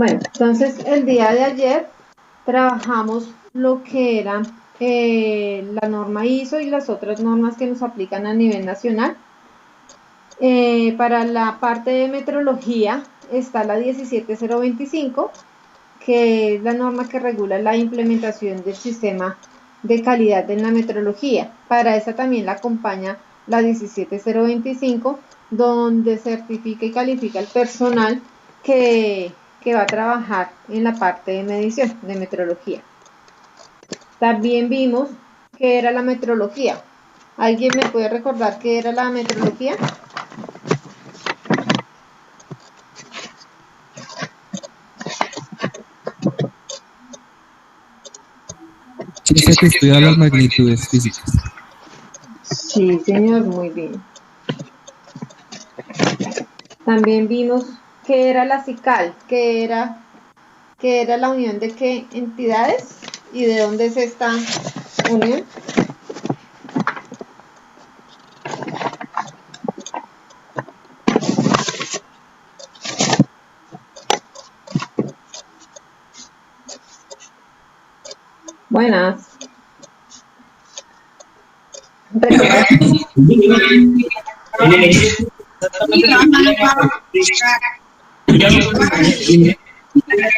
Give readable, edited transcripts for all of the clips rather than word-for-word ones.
Bueno, entonces el día de ayer trabajamos lo que era la norma ISO y las otras normas que nos aplican a nivel nacional. Para la parte de metrología está la 17025, que es la norma que regula la implementación del sistema de calidad en la metrología. Para esa también la acompaña la 17025, donde certifica y califica el personal que va a trabajar en la parte de medición de metrología. También vimos qué era la metrología. ¿Alguien me puede recordar qué era la metrología? Ciencia que estudia las magnitudes físicas. Sí, señor, muy bien. También vimos qué era la CICAL, qué era la unión de qué entidades y de dónde es esta unión. Buenas. ¿Recuerdan?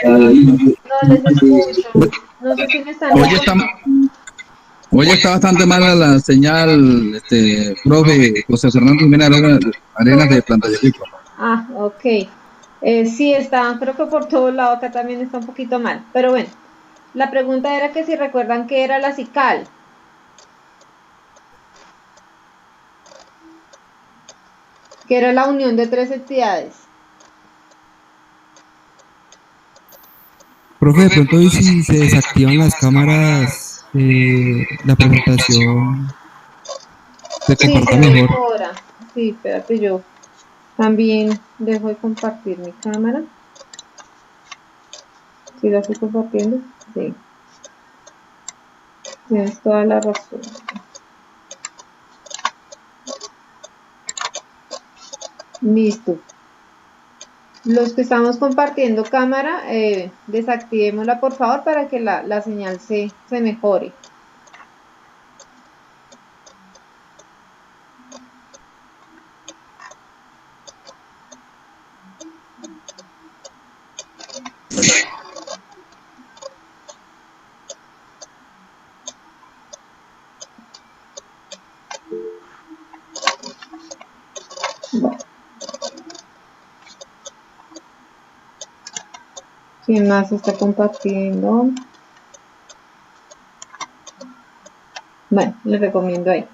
No les escucho. No sé si me están Hoy está, escuchando. hoy está bastante mala la señal, profe José Fernando Jiménez Arenas de Planta de Rico. Ah, ok. Sí, está, creo que por todo lado acá también está un poquito mal. Pero bueno, la pregunta era que si recuerdan qué era la CICAL, que era la unión de tres entidades. Profe, de pronto hoy si se desactivan las cámaras, la presentación se Sí, comporta se mejor. mejora. Sí, espérate, yo también dejo de compartir mi cámara. ¿Sí la estoy compartiendo? Sí, tienes toda la razón. Listo. Los que estamos compartiendo cámara, desactivémosla por favor para que la señal se mejore. Bueno, ¿quién más está compartiendo? Bueno, les recomiendo ahí.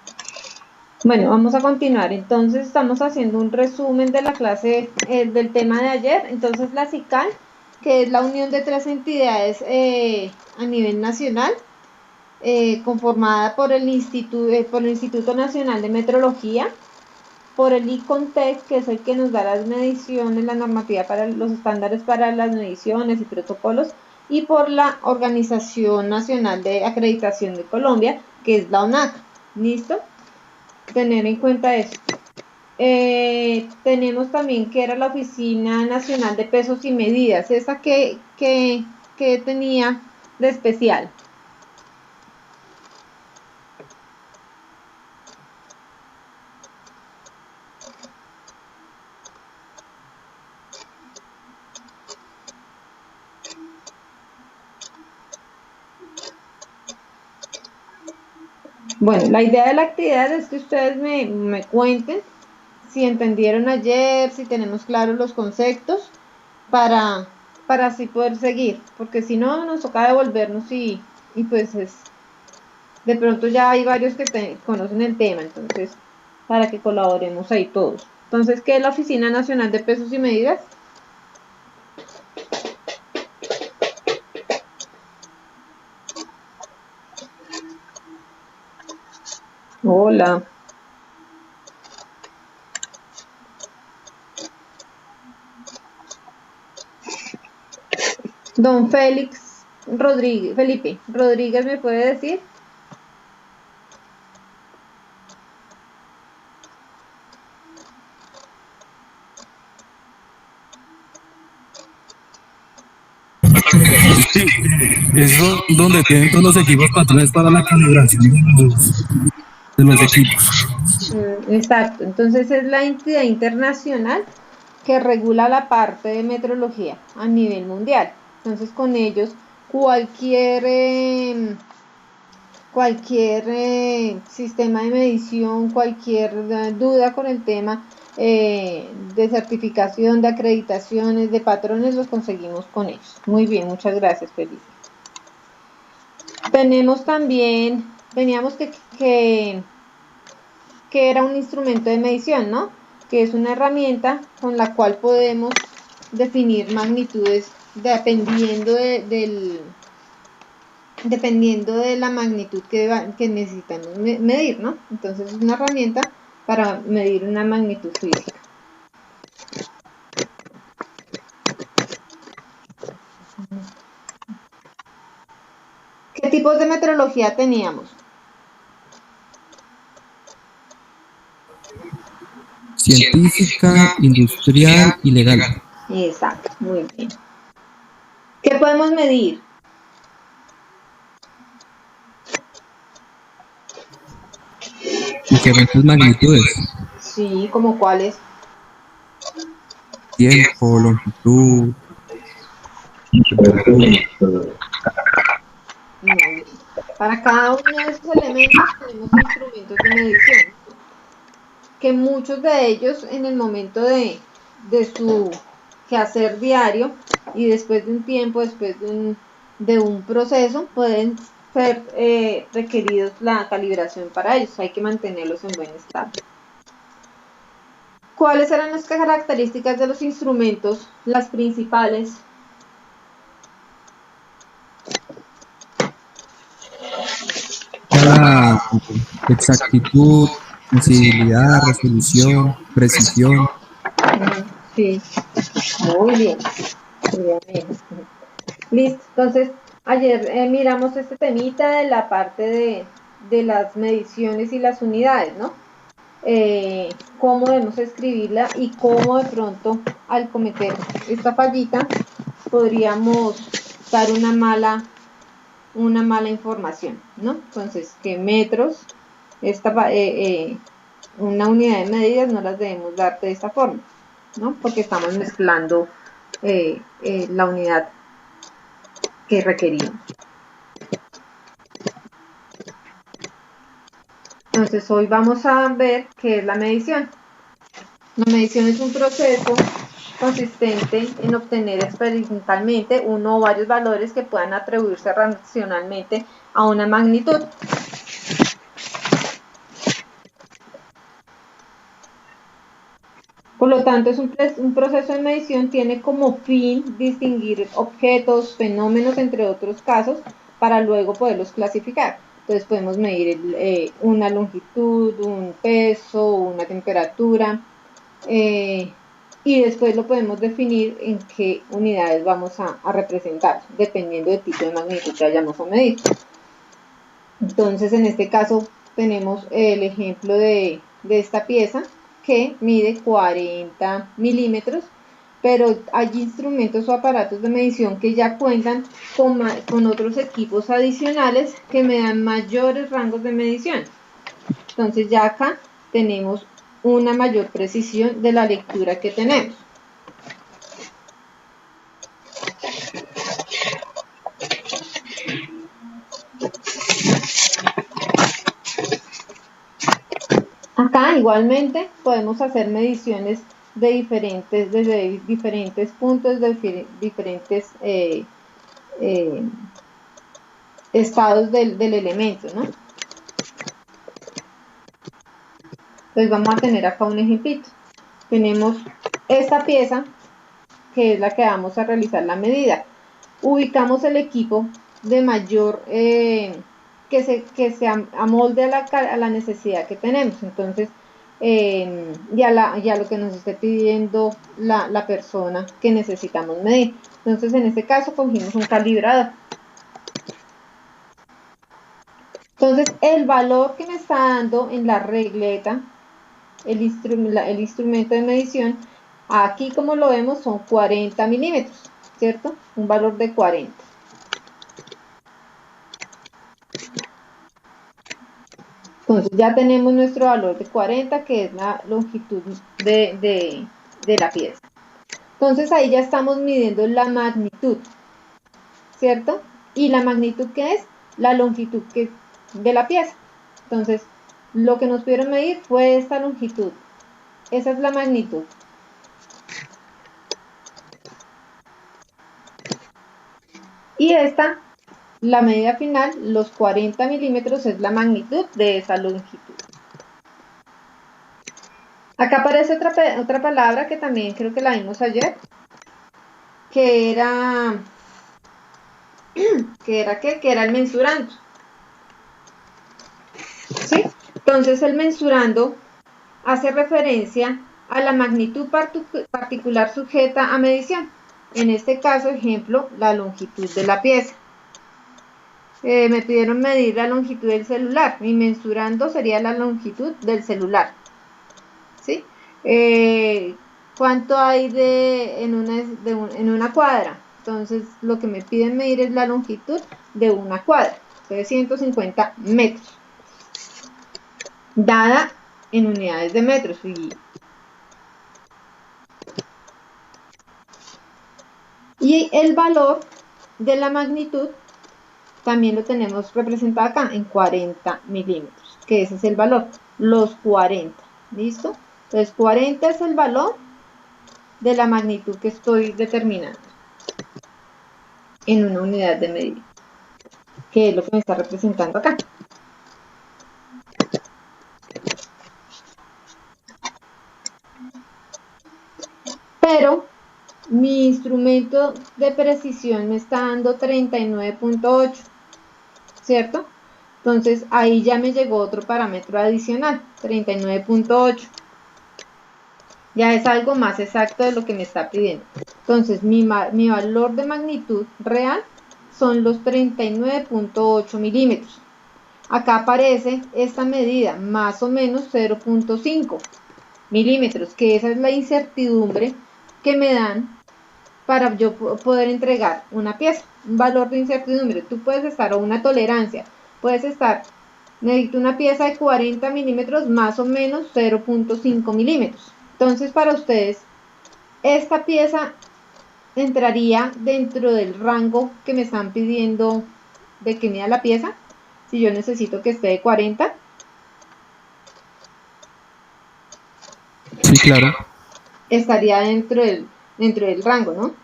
Bueno, vamos a continuar. Entonces, estamos haciendo un resumen de la clase del tema de ayer. Entonces, la CICAL, que es la unión de tres entidades a nivel nacional, conformada por el Instituto Nacional de Metrología, por el ICONTEC, que es el que nos da las mediciones, la normativa para los estándares para las mediciones y protocolos, y por la Organización Nacional de Acreditación de Colombia, que es la ONAC. ¿Listo? Tener en cuenta eso. Tenemos también que era la Oficina Nacional de Pesos y Medidas. ¿Esa que tenía de especial? Bueno, la idea de la actividad es que ustedes me cuenten si entendieron ayer, si tenemos claros los conceptos para, para así poder seguir, porque si no nos toca devolvernos y pues de pronto ya hay varios que conocen el tema, entonces para que colaboremos ahí todos. Entonces, ¿qué es la Oficina Nacional de Pesos y Medidas? Hola. Don Félix Rodríguez, Felipe Rodríguez, ¿me puede decir? eso donde tienen todos los equipos patrones para la calibración de los equipos. Exacto, entonces es la entidad internacional que regula la parte de metrología a nivel mundial. Entonces con ellos cualquier sistema de medición, cualquier duda con el tema de certificación, de acreditaciones, de patrones, los conseguimos con ellos. Muy bien, muchas gracias, Felicia. Tenemos también, veníamos que era un instrumento de medición, ¿no? Que es una herramienta con la cual podemos definir magnitudes dependiendo de la magnitud que necesitamos medir, ¿no? Entonces es una herramienta para medir una magnitud física. ¿Qué tipos de metrología teníamos? Científica, industrial y legal. Exacto, muy bien. ¿Qué podemos medir? Diferentes magnitudes. Sí, ¿como cuáles? Tiempo, longitud, temperatura. Muy bien. Para cada uno de estos elementos tenemos instrumentos de medición, que muchos de ellos en el momento de su quehacer diario y después de un tiempo, después de un proceso, pueden ser requeridos la calibración para ellos. Hay que mantenerlos en buen estado. ¿Cuáles eran las características de los instrumentos? Las principales. La exactitud, sensibilidad, resolución, precisión. Sí, muy bien. Listo, entonces ayer miramos este temita de la parte de las mediciones y las unidades, ¿no? Cómo debemos escribirla y cómo de pronto al cometer esta fallita podríamos dar una mala información, ¿no? Entonces, que metros, una unidad de medidas no las debemos dar de esta forma, ¿no? Porque estamos mezclando la unidad que requerimos. Entonces hoy vamos a ver qué es la medición. La medición es un proceso consistente en obtener experimentalmente uno o varios valores que puedan atribuirse racionalmente a una magnitud. Por lo tanto, es un proceso de medición, tiene como fin distinguir objetos, fenómenos, entre otros casos, para luego poderlos clasificar. Entonces podemos medir una longitud, un peso, una temperatura, y después lo podemos definir en qué unidades vamos a representar, dependiendo del tipo de magnitud que vayamos a medir. Entonces, en este caso, tenemos el ejemplo de esta pieza, que mide 40 milímetros, pero hay instrumentos o aparatos de medición que ya cuentan con otros equipos adicionales que me dan mayores rangos de medición. Entonces ya acá tenemos una mayor precisión de la lectura que tenemos. Acá igualmente podemos hacer mediciones desde diferentes puntos, de diferentes estados del elemento, ¿no? Entonces vamos a tener acá un ejemplito. Tenemos esta pieza, que es la que vamos a realizar la medida. Ubicamos el equipo de mayor que se amolde a la necesidad que tenemos. Entonces, ya lo que nos esté pidiendo la persona que necesitamos medir. Entonces, en este caso, cogimos un calibrador. Entonces, el valor que me está dando en la regleta, el instrumento de medición, aquí como lo vemos son 40 milímetros, ¿cierto? Un valor de 40. Entonces ya tenemos nuestro valor de 40, que es la longitud de la pieza. Entonces ahí ya estamos midiendo la magnitud, ¿cierto? ¿Y la magnitud qué es? La longitud de la pieza. Entonces, lo que nos pudieron medir fue esta longitud. Esa es la magnitud. Y esta, la medida final, los 40 milímetros, es la magnitud de esa longitud. Acá aparece otra palabra que también creo que la vimos ayer, que era el mensurando. ¿Sí? Entonces el mensurando hace referencia a la magnitud particular sujeta a medición. En este caso, ejemplo, la longitud de la pieza. Me pidieron medir la longitud del celular. Mi mensurando sería la longitud del celular. ¿Sí? ¿Cuánto hay en una cuadra? Entonces, lo que me piden medir es la longitud de una cuadra. Entonces, 150 metros. Dada en unidades de metros. Y el valor de la magnitud también lo tenemos representado acá en 40 milímetros, que ese es el valor, los 40, ¿listo? Entonces 40 es el valor de la magnitud que estoy determinando en una unidad de medida, que es lo que me está representando acá. Pero mi instrumento de precisión me está dando 39.8, ¿cierto? Entonces ahí ya me llegó otro parámetro adicional, 39.8. Ya es algo más exacto de lo que me está pidiendo. Entonces mi valor de magnitud real son los 39.8 milímetros. Acá aparece esta medida, más o menos 0.5 milímetros, que esa es la incertidumbre que me dan para yo poder entregar una pieza, un valor de incertidumbre. Tú puedes estar, o una tolerancia, puedes estar, necesito una pieza de 40 milímetros, más o menos 0.5 milímetros. Entonces, para ustedes, esta pieza entraría dentro del rango que me están pidiendo de que mida la pieza. Si yo necesito que esté de 40. Sí, claro. Estaría dentro del rango, ¿no? O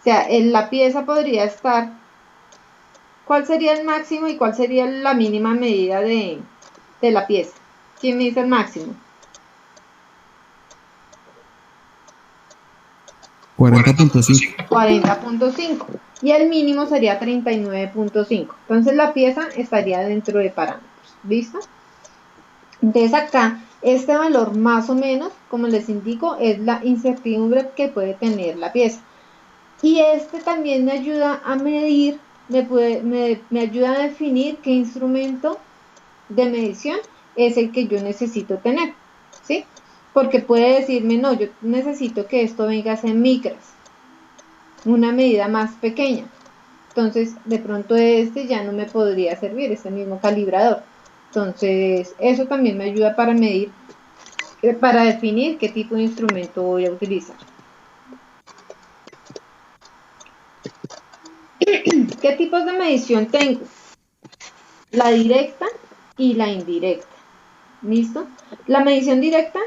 sea, la pieza podría estar. ¿Cuál sería el máximo y cuál sería la mínima medida de la pieza? ¿Quién me dice el máximo? 40.5. 40.5. Y el mínimo sería 39.5. Entonces la pieza estaría dentro de parámetros. ¿Listo? Entonces acá, este valor más o menos, como les indico, es la incertidumbre que puede tener la pieza. Y este también me ayuda a medir, me ayuda a definir qué instrumento de medición es el que yo necesito tener, ¿sí? Porque puede decirme, no, yo necesito que esto venga en micras, una medida más pequeña. Entonces, de pronto este ya no me podría servir, este mismo calibrador. Entonces, eso también me ayuda para medir, para definir qué tipo de instrumento voy a utilizar. ¿Qué tipos de medición tengo? La directa y la indirecta. ¿Listo? La medición directa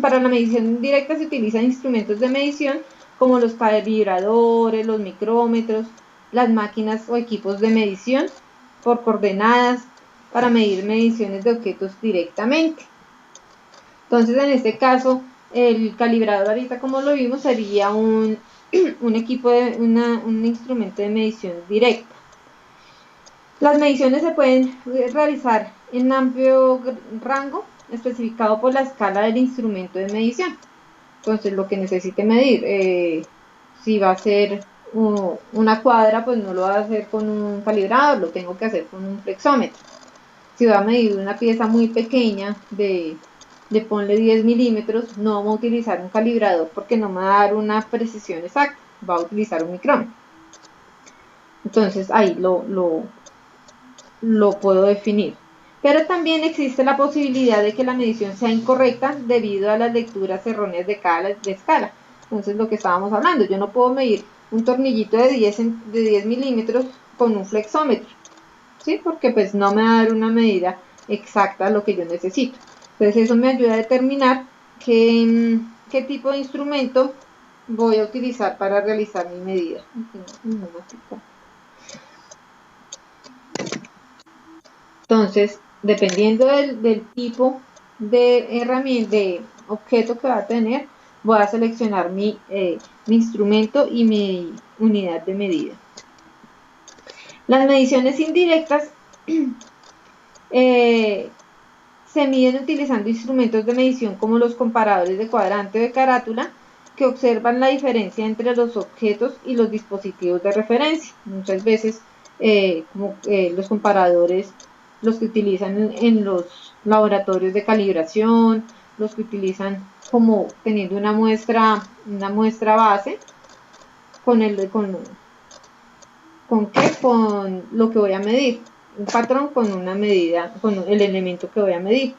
para la medición directa se utilizan instrumentos de medición como los calibradores, los micrómetros, las máquinas o equipos de medición por coordenadas para medir mediciones de objetos directamente. Entonces, en este caso, el calibrador ahorita como lo vimos sería un instrumento de medición directa. Las mediciones se pueden realizar en amplio rango especificado por la escala del instrumento de medición. Entonces, lo que necesite medir, si va a ser una cuadra, pues no lo va a hacer con un calibrador, lo tengo que hacer con un flexómetro. Si va a medir una pieza muy pequeña de ponle 10 milímetros, no vamos a utilizar un calibrador porque no me va a dar una precisión exacta, va a utilizar un micrómetro. Entonces ahí lo lo puedo definir. Pero también existe la posibilidad de que la medición sea incorrecta debido a las lecturas erróneas de cada escala. Entonces, lo que estábamos hablando, yo no puedo medir un tornillito de 10 milímetros con un flexómetro, ¿sí? Porque pues no me va a dar una medida exacta de lo que yo necesito. Entonces, eso me ayuda a determinar qué tipo de instrumento voy a utilizar para realizar mi medida. Entonces, dependiendo del tipo de herramienta, de objeto que va a tener, voy a seleccionar mi instrumento y mi unidad de medida. Las mediciones indirectas se miden utilizando instrumentos de medición como los comparadores de cuadrante o de carátula, que observan la diferencia entre los objetos y los dispositivos de referencia. Muchas veces los comparadores, los que utilizan en los laboratorios de calibración, los que utilizan como teniendo una muestra base con lo que voy a medir, un patrón con una medida, con el elemento que voy a medir.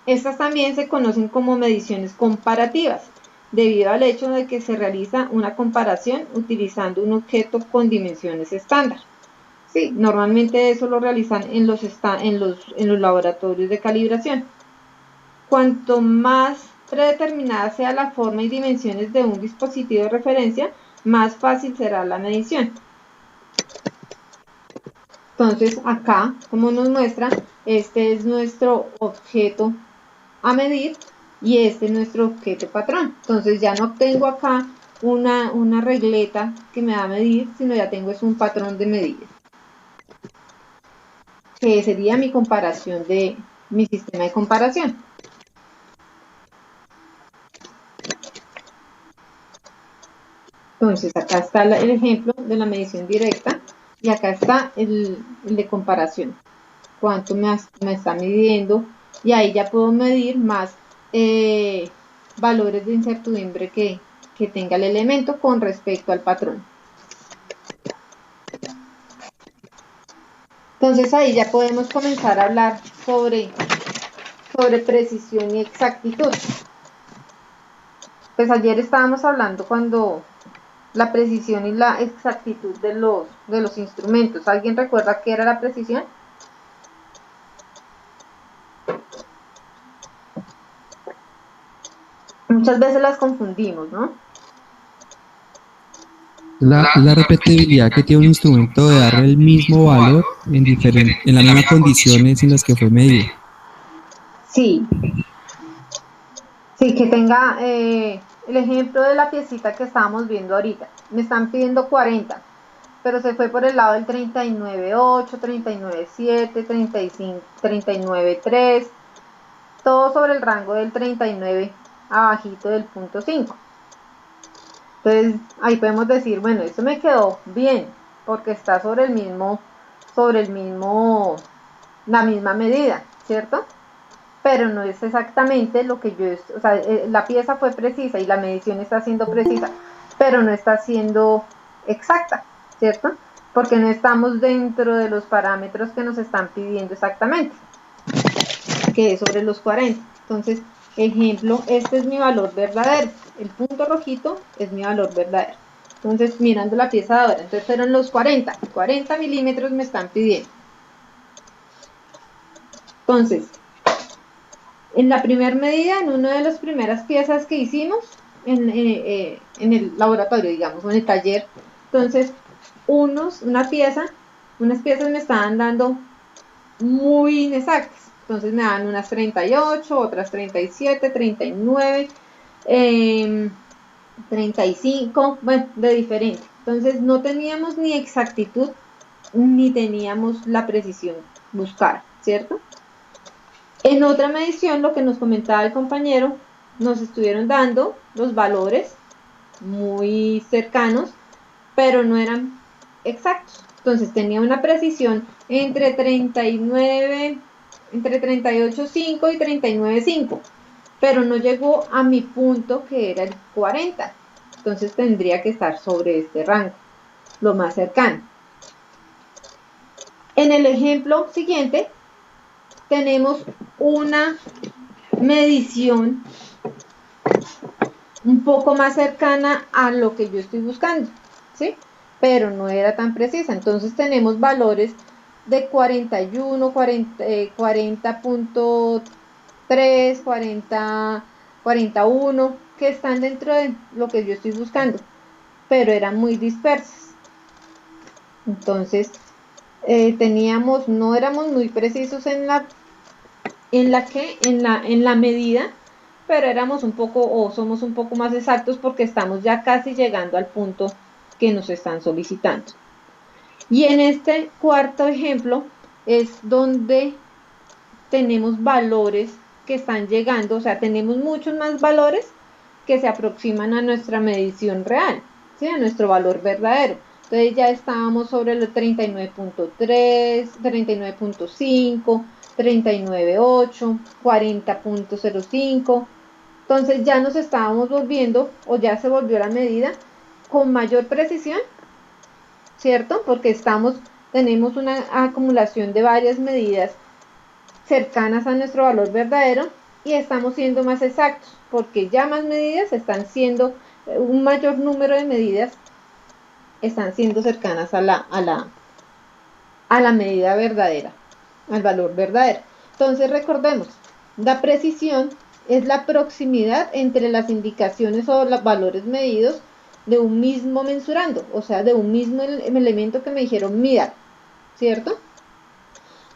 Estas también se conocen como mediciones comparativas, debido al hecho de que se realiza una comparación utilizando un objeto con dimensiones estándar. Sí, normalmente eso lo realizan en los laboratorios de calibración. Cuanto más predeterminada sea la forma y dimensiones de un dispositivo de referencia, más fácil será la medición. Entonces, acá, como nos muestra, este es nuestro objeto a medir y este es nuestro objeto patrón. Entonces, ya no tengo acá una regleta que me va a medir, sino ya tengo es un patrón de medida, que sería mi comparación de mi sistema de comparación. Entonces, acá está el ejemplo de la medición directa y acá está el de comparación. Cuánto me está midiendo, y ahí ya puedo medir más valores de incertidumbre que tenga el elemento con respecto al patrón. Entonces, ahí ya podemos comenzar a hablar sobre precisión y exactitud. Pues ayer estábamos hablando cuando la precisión y la exactitud de los instrumentos. ¿Alguien recuerda qué era la precisión? Muchas veces las confundimos, ¿no? La repetibilidad que tiene un instrumento de darle el mismo valor en las mismas condiciones en las que fue medido. Sí. Sí, que tenga el ejemplo de la piecita que estábamos viendo ahorita. Me están pidiendo 40, pero se fue por el lado del 39.8, 39.7, 35, 39.3, todo sobre el rango del 39 abajito del punto 5. Entonces ahí podemos decir, bueno, esto me quedó bien porque está sobre la misma medida, ¿cierto? Pero no es exactamente lo que o sea, la pieza fue precisa y la medición está siendo precisa, pero no está siendo exacta, ¿cierto? Porque no estamos dentro de los parámetros que nos están pidiendo exactamente, que es sobre los 40. Entonces, ejemplo, este es mi valor verdadero, el punto rojito es mi valor verdadero. Entonces, mirando la pieza de ahora, entonces fueron los 40 milímetros me están pidiendo. Entonces, en la primera medida, en una de las primeras piezas que hicimos en el laboratorio, digamos, o en el taller, entonces unas piezas me estaban dando muy inexactas. Entonces me dan unas 38, otras 37, 39, 35, bueno, de diferente. Entonces no teníamos ni exactitud ni teníamos la precisión buscada, ¿cierto? En otra medición, lo que nos comentaba el compañero, nos estuvieron dando los valores muy cercanos, pero no eran exactos. Entonces tenía una precisión entre 38.5 y 39.5, pero no llegó a mi punto que era el 40. Entonces tendría que estar sobre este rango. lo más cercano. En el ejemplo siguiente tenemos una medición un poco más cercana a lo que yo estoy buscando, ¿sí? Pero no era tan precisa. Entonces tenemos valores de 41, 40.3, 40, 41, que están dentro de lo que yo estoy buscando, pero eran muy dispersas. Entonces no éramos muy precisos en la medida, pero éramos un poco, o somos un poco más exactos porque estamos ya casi llegando al punto que nos están solicitando. Y en este cuarto ejemplo es donde tenemos valores que están llegando, o sea, tenemos muchos más valores que se aproximan a nuestra medición real, ¿sí? A nuestro valor verdadero. Entonces ya estábamos sobre los 39.3, 39.5, 39.8, 40.05. Entonces ya nos estábamos volviendo, o ya se volvió la medida con mayor precisión, ¿cierto? Porque tenemos una acumulación de varias medidas cercanas a nuestro valor verdadero y estamos siendo más exactos, porque ya más medidas están siendo, un mayor número de medidas están siendo cercanas a la medida verdadera, al valor verdadero. Entonces recordemos, la precisión es la proximidad entre las indicaciones o los valores medidos de un mismo mensurando, o sea, de un mismo elemento que me dijeron mida, ¿cierto?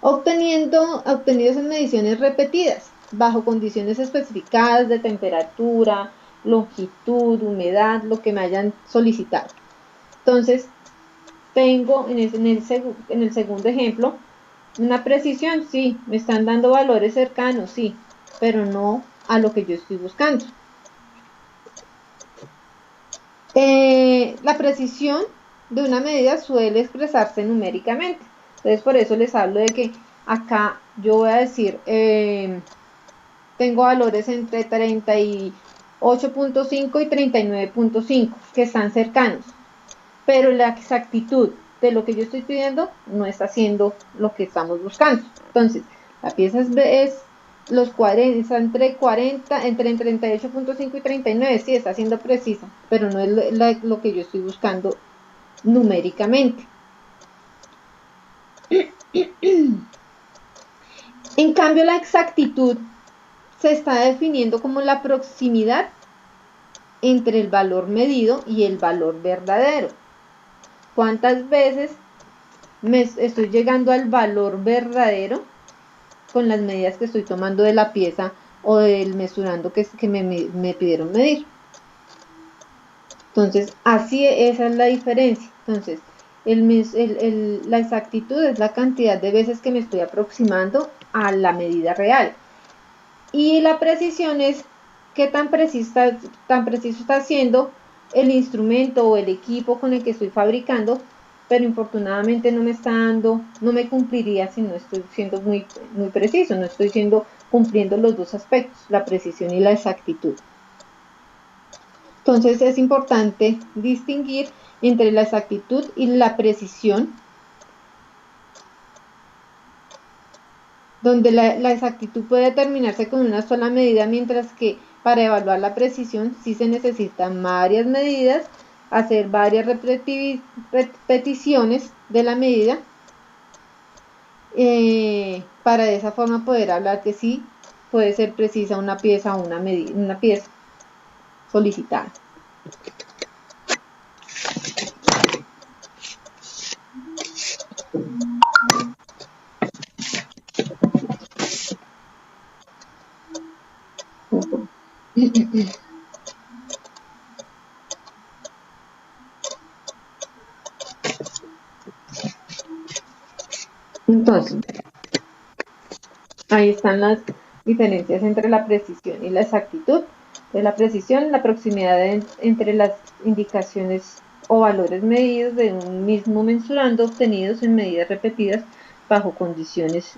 Obtenidos en mediciones repetidas, bajo condiciones especificadas de temperatura, longitud, humedad, lo que me hayan solicitado. Entonces, tengo en el segundo ejemplo, una precisión, sí, me están dando valores cercanos, sí, pero no a lo que yo estoy buscando. La precisión de una medida suele expresarse numéricamente. Entonces, por eso les hablo de que acá yo voy a decir, tengo valores entre 38.5 y 39.5 que están cercanos, pero la exactitud de lo que yo estoy pidiendo no está haciendo lo que estamos buscando. Entonces, la pieza es los 40, entre 38.5 y 39, sí, está siendo precisa, pero no es lo que yo estoy buscando numéricamente. En cambio, la exactitud se está definiendo como la proximidad entre el valor medido y el valor verdadero. ¿Cuántas veces me estoy llegando al valor verdadero con las medidas que estoy tomando de la pieza o del mesurando que me pidieron medir? Entonces, así esa es la diferencia. Entonces, la exactitud es la cantidad de veces que me estoy aproximando a la medida real. Y la precisión es qué tan preciso está siendo el instrumento o el equipo con el que estoy fabricando, pero infortunadamente no me cumpliría si no estoy siendo muy preciso, no estoy cumpliendo los dos aspectos, la precisión y la exactitud. Entonces es importante distinguir entre la exactitud y la precisión, donde la exactitud puede determinarse con una sola medida, mientras que para evaluar la precisión sí se necesitan varias medidas, hacer varias repeticiones de la medida, para de esa forma poder hablar que sí puede ser precisa una pieza o una pieza solicitada. Entonces, ahí están las diferencias entre la precisión y la exactitud. De la precisión, la proximidad entre las indicaciones o valores medidos de un mismo mensurando obtenidos en medidas repetidas bajo condiciones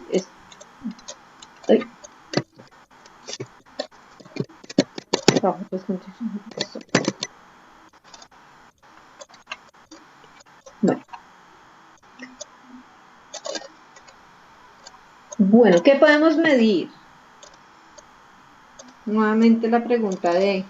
Bueno, ¿qué podemos medir? Nuevamente la pregunta de...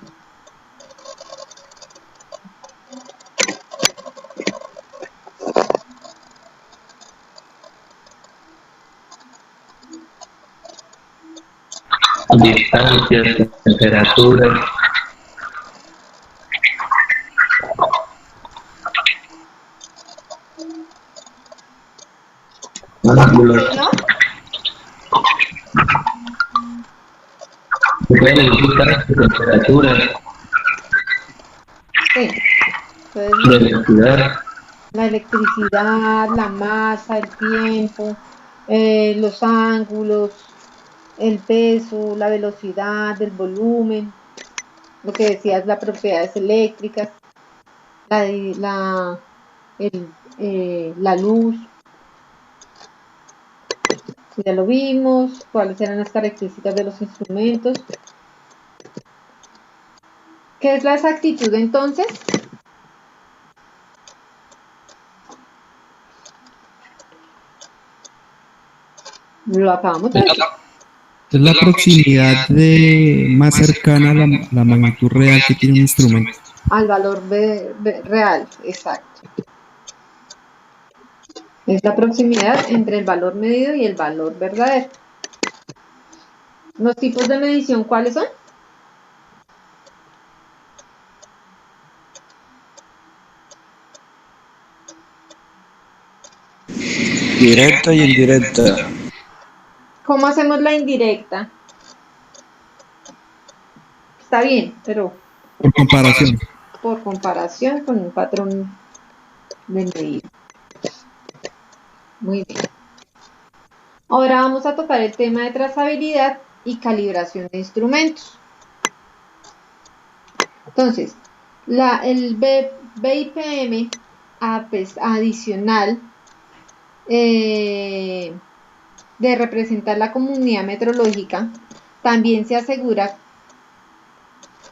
Distancias, temperaturas, ángulos. ¿No? Se pueden medir distancias, temperaturas, Sí. Entonces, velocidad, la electricidad, la masa, el tiempo, los ángulos, el peso, la velocidad, el volumen, lo que decías, las propiedades eléctricas, la, la luz, ya lo vimos, cuáles eran las características de los instrumentos. ¿Qué es la exactitud entonces? Lo acabamos de decir. Es la proximidad más cercana a la magnitud real que tiene un instrumento. Al valor real, exacto. Es la proximidad entre el valor medido y el valor verdadero. ¿Los tipos de medición cuáles son? Directa y indirecta. ¿Cómo hacemos la indirecta? Está bien, pero Por comparación. por comparación con un patrón de medida. Muy bien. Ahora vamos a tocar el tema de trazabilidad y calibración de instrumentos. Entonces, el BIPM adicional de representar la comunidad metrológica también se asegura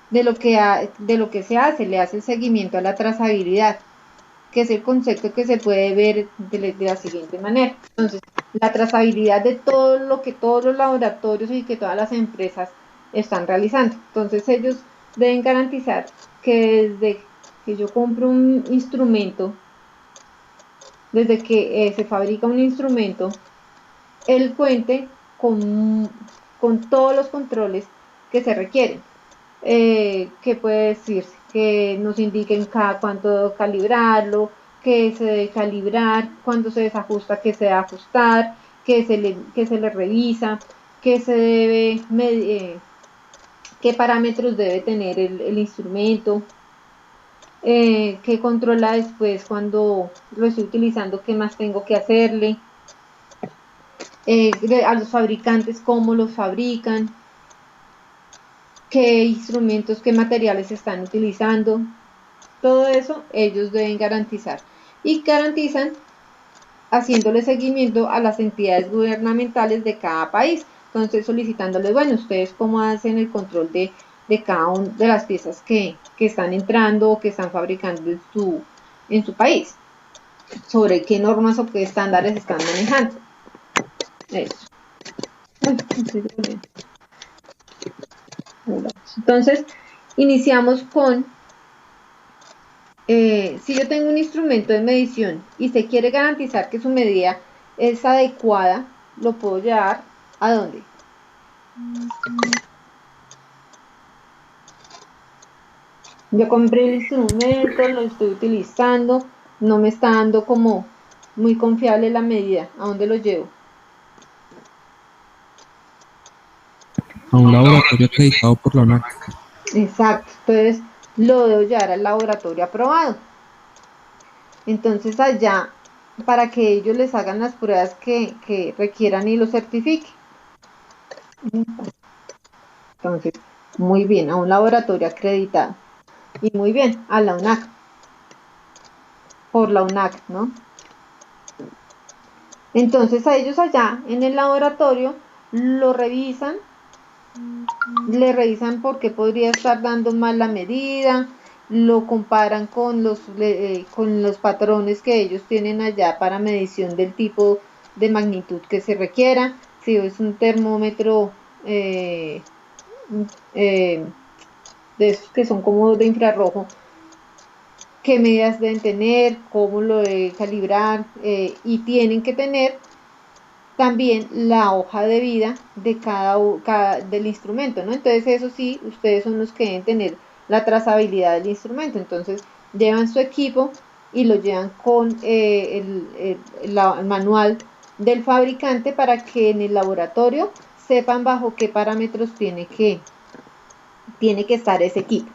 de lo que se hace, le hace el seguimiento a la trazabilidad, que es el concepto que se puede ver de la siguiente manera. Entonces, la trazabilidad de todo lo que todos los laboratorios y que todas las empresas están realizando. Entonces, ellos deben garantizar que desde que yo compro un instrumento, desde que se fabrica un instrumento, él cuente con todos los controles que se requieren. ¿Qué puede decirse? Que nos indiquen cada cuánto calibrarlo, que se debe calibrar, cuando se desajusta, que se debe ajustar, que se le revisa, que se debe qué parámetros debe tener el instrumento, que controla después cuando lo estoy utilizando, qué más tengo que hacerle, a los fabricantes cómo los fabrican, qué instrumentos, qué materiales están utilizando. Todo eso ellos deben garantizar y garantizan haciéndole seguimiento a las entidades gubernamentales de cada país. Entonces solicitándoles, bueno, ustedes cómo hacen el control de cada una de las piezas que están entrando o que están fabricando en su país, sobre qué normas o qué estándares están manejando. Eso. Entonces, iniciamos con, si yo tengo un instrumento de medición y se quiere garantizar que su medida es adecuada, lo puedo llevar ¿a dónde? Yo compré el instrumento, lo estoy utilizando, no me está dando como muy confiable la medida. ¿A dónde lo llevo? A un laboratorio acreditado por la ONAC. Exacto, entonces lo debo llevar al laboratorio aprobado. Entonces allá, para que ellos les hagan las pruebas que requieran y lo certifiquen. Entonces, muy bien, a un laboratorio acreditado. Y muy bien, a la UNAC. Por la UNAC, ¿no? Entonces a ellos allá en el laboratorio lo revisan, le revisan por qué podría estar dando mal la medida, lo comparan con los patrones que ellos tienen allá para medición del tipo de magnitud que se requiera, si es un termómetro de esos que son como de infrarrojo, qué medidas deben tener, cómo lo deben calibrar, y tienen que tener también la hoja de vida de del instrumento, ¿no? Entonces eso sí, ustedes son los que deben tener la trazabilidad del instrumento. Entonces llevan su equipo y lo llevan con el manual del fabricante para que en el laboratorio sepan bajo qué parámetros tiene que estar ese equipo.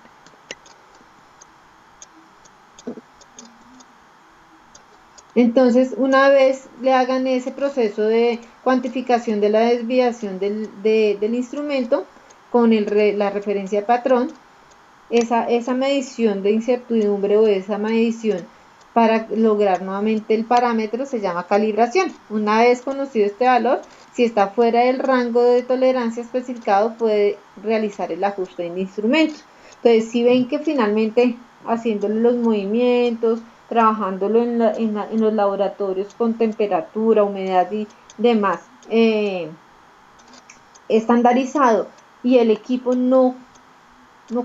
Entonces, una vez le hagan ese proceso de cuantificación de la desviación del instrumento con la referencia patrón, esa medición de incertidumbre o esa medición para lograr nuevamente el parámetro se llama calibración. Una vez conocido este valor, si está fuera del rango de tolerancia especificado, puede realizar el ajuste del instrumento. Entonces, si ven que finalmente haciéndole los movimientos, trabajándolo en los laboratorios con temperatura, humedad y demás, estandarizado, y el equipo no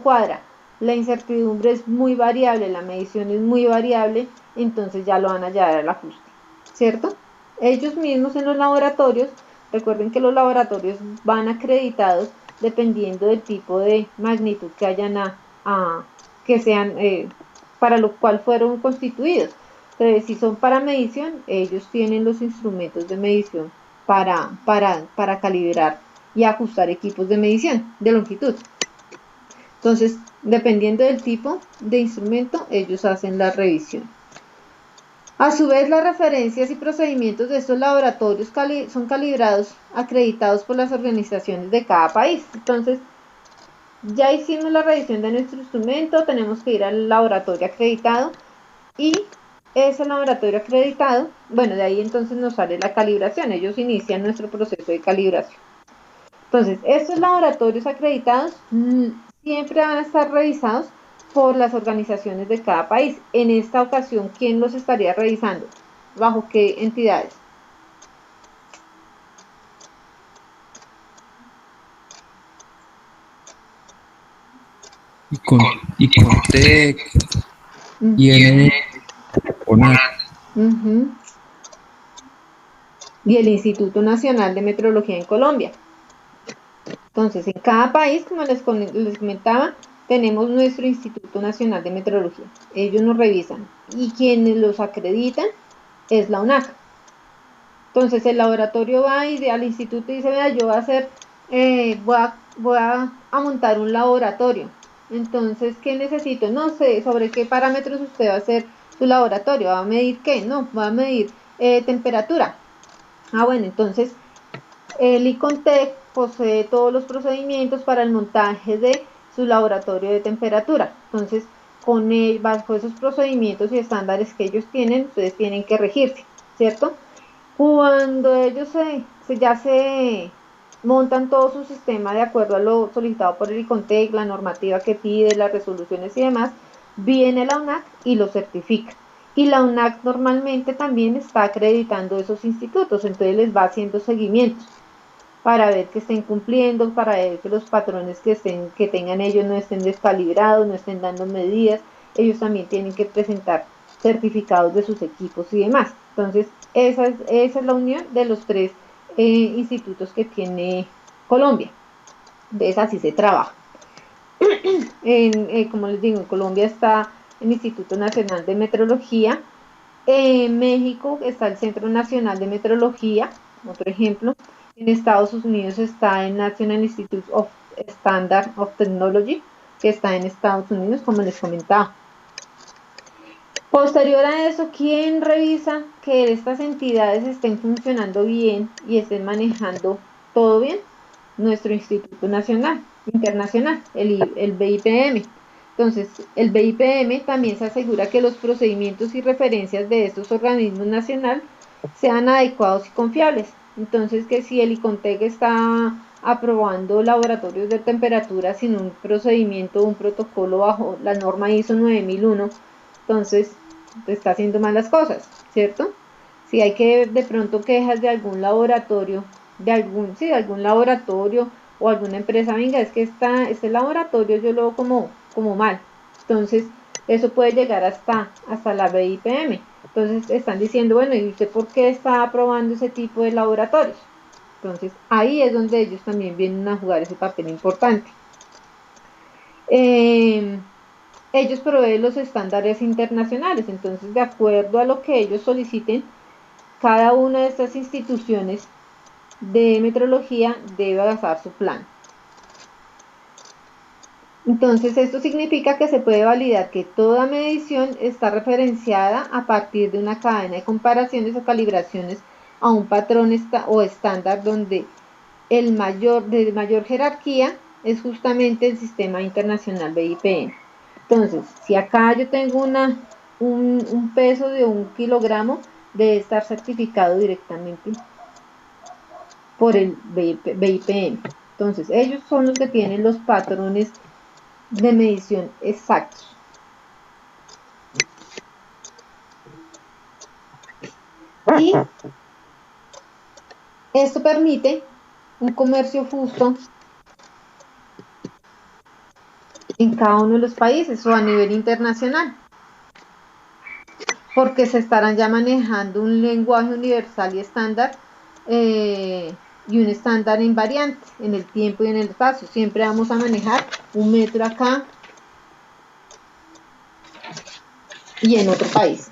cuadra, la incertidumbre es muy variable, la medición es muy variable, entonces ya lo van a llevar al ajuste, ¿cierto? Ellos mismos en los laboratorios, recuerden que los laboratorios van acreditados dependiendo del tipo de magnitud que hayan que sean para lo cual fueron constituidos. Entonces, si son para medición, ellos tienen los instrumentos de medición para calibrar y ajustar equipos de medición de longitud. Entonces, dependiendo del tipo de instrumento, ellos hacen la revisión. A su vez, las referencias y procedimientos de estos laboratorios son calibrados, acreditados por las organizaciones de cada país. Entonces, ya hicimos la revisión de nuestro instrumento, tenemos que ir al laboratorio acreditado y ese laboratorio acreditado, bueno, de ahí entonces nos sale la calibración, ellos inician nuestro proceso de calibración. Entonces, estos laboratorios acreditados siempre van a estar revisados por las organizaciones de cada país. En esta ocasión, ¿quién los estaría revisando? ¿Bajo qué entidades? ICONTEC, IN, ONAC. Y el Instituto Nacional de Metrología en Colombia. Entonces, en cada país, como les comentaba, tenemos nuestro Instituto Nacional de Metrología. Ellos nos revisan. Y quienes los acreditan es la UNAC. Entonces, el laboratorio va al instituto y dice, vea, yo voy a hacer, voy a montar un laboratorio. Entonces, ¿qué necesito? No sé, ¿sobre qué parámetros usted va a hacer su laboratorio? ¿Va a medir qué? No, va a medir temperatura. Bueno, entonces el ICONTEC posee todos los procedimientos para el montaje de su laboratorio de temperatura. Entonces, bajo esos procedimientos y estándares que ellos tienen, ustedes tienen que regirse, ¿cierto? Cuando ellos ya se montan todo su sistema de acuerdo a lo solicitado por el ICONTEC, la normativa que pide, las resoluciones y demás, viene la UNAC y lo certifica. Y la UNAC normalmente también está acreditando esos institutos, entonces les va haciendo seguimientos para ver que estén cumpliendo, para ver que los patrones que tengan ellos no estén descalibrados, no estén dando medidas. Ellos también tienen que presentar certificados de sus equipos y demás. Entonces, esa es la unión de los tres institutos que tiene Colombia. Entonces, así se trabaja. Como les digo, en Colombia está el Instituto Nacional de Metrología. En México está el Centro Nacional de Metrología, otro ejemplo. En Estados Unidos está el National Institute of Standard of Technology, que está en Estados Unidos, como les comentaba. Posterior a eso, ¿quién revisa que estas entidades estén funcionando bien y estén manejando todo bien? Nuestro Instituto Nacional, Internacional, el BIPM. Entonces, el BIPM también se asegura que los procedimientos y referencias de estos organismos nacionales sean adecuados y confiables. Entonces, que si el ICONTEC está aprobando laboratorios de temperatura sin un procedimiento, un protocolo bajo la norma ISO 9001, entonces está haciendo mal las cosas, ¿cierto? Si hay de pronto quejas de algún laboratorio sí, de algún laboratorio o alguna empresa, venga, es que este laboratorio yo lo veo como mal. Entonces, eso puede llegar hasta la BIPM. Entonces, están diciendo, bueno, ¿y usted por qué está aprobando ese tipo de laboratorios? Entonces, ahí es donde ellos también vienen a jugar ese papel importante. Ellos proveen los estándares internacionales, entonces, de acuerdo a lo que ellos soliciten, cada una de estas instituciones de metrología debe basar su plan. Entonces, esto significa que se puede validar que toda medición está referenciada a partir de una cadena de comparaciones o calibraciones a un patrón o estándar donde de mayor jerarquía es justamente el sistema internacional BIPM. Entonces, si acá yo tengo un peso de 1 kilogramo, debe estar certificado directamente por el BIPM. Entonces, ellos son los que tienen los patrones de medición exactos. Y esto permite un comercio justo en cada uno de los países o a nivel internacional, porque se estarán ya manejando un lenguaje universal y estándar y un estándar invariante en el tiempo y en el espacio. Siempre vamos a manejar un metro acá y en otro país.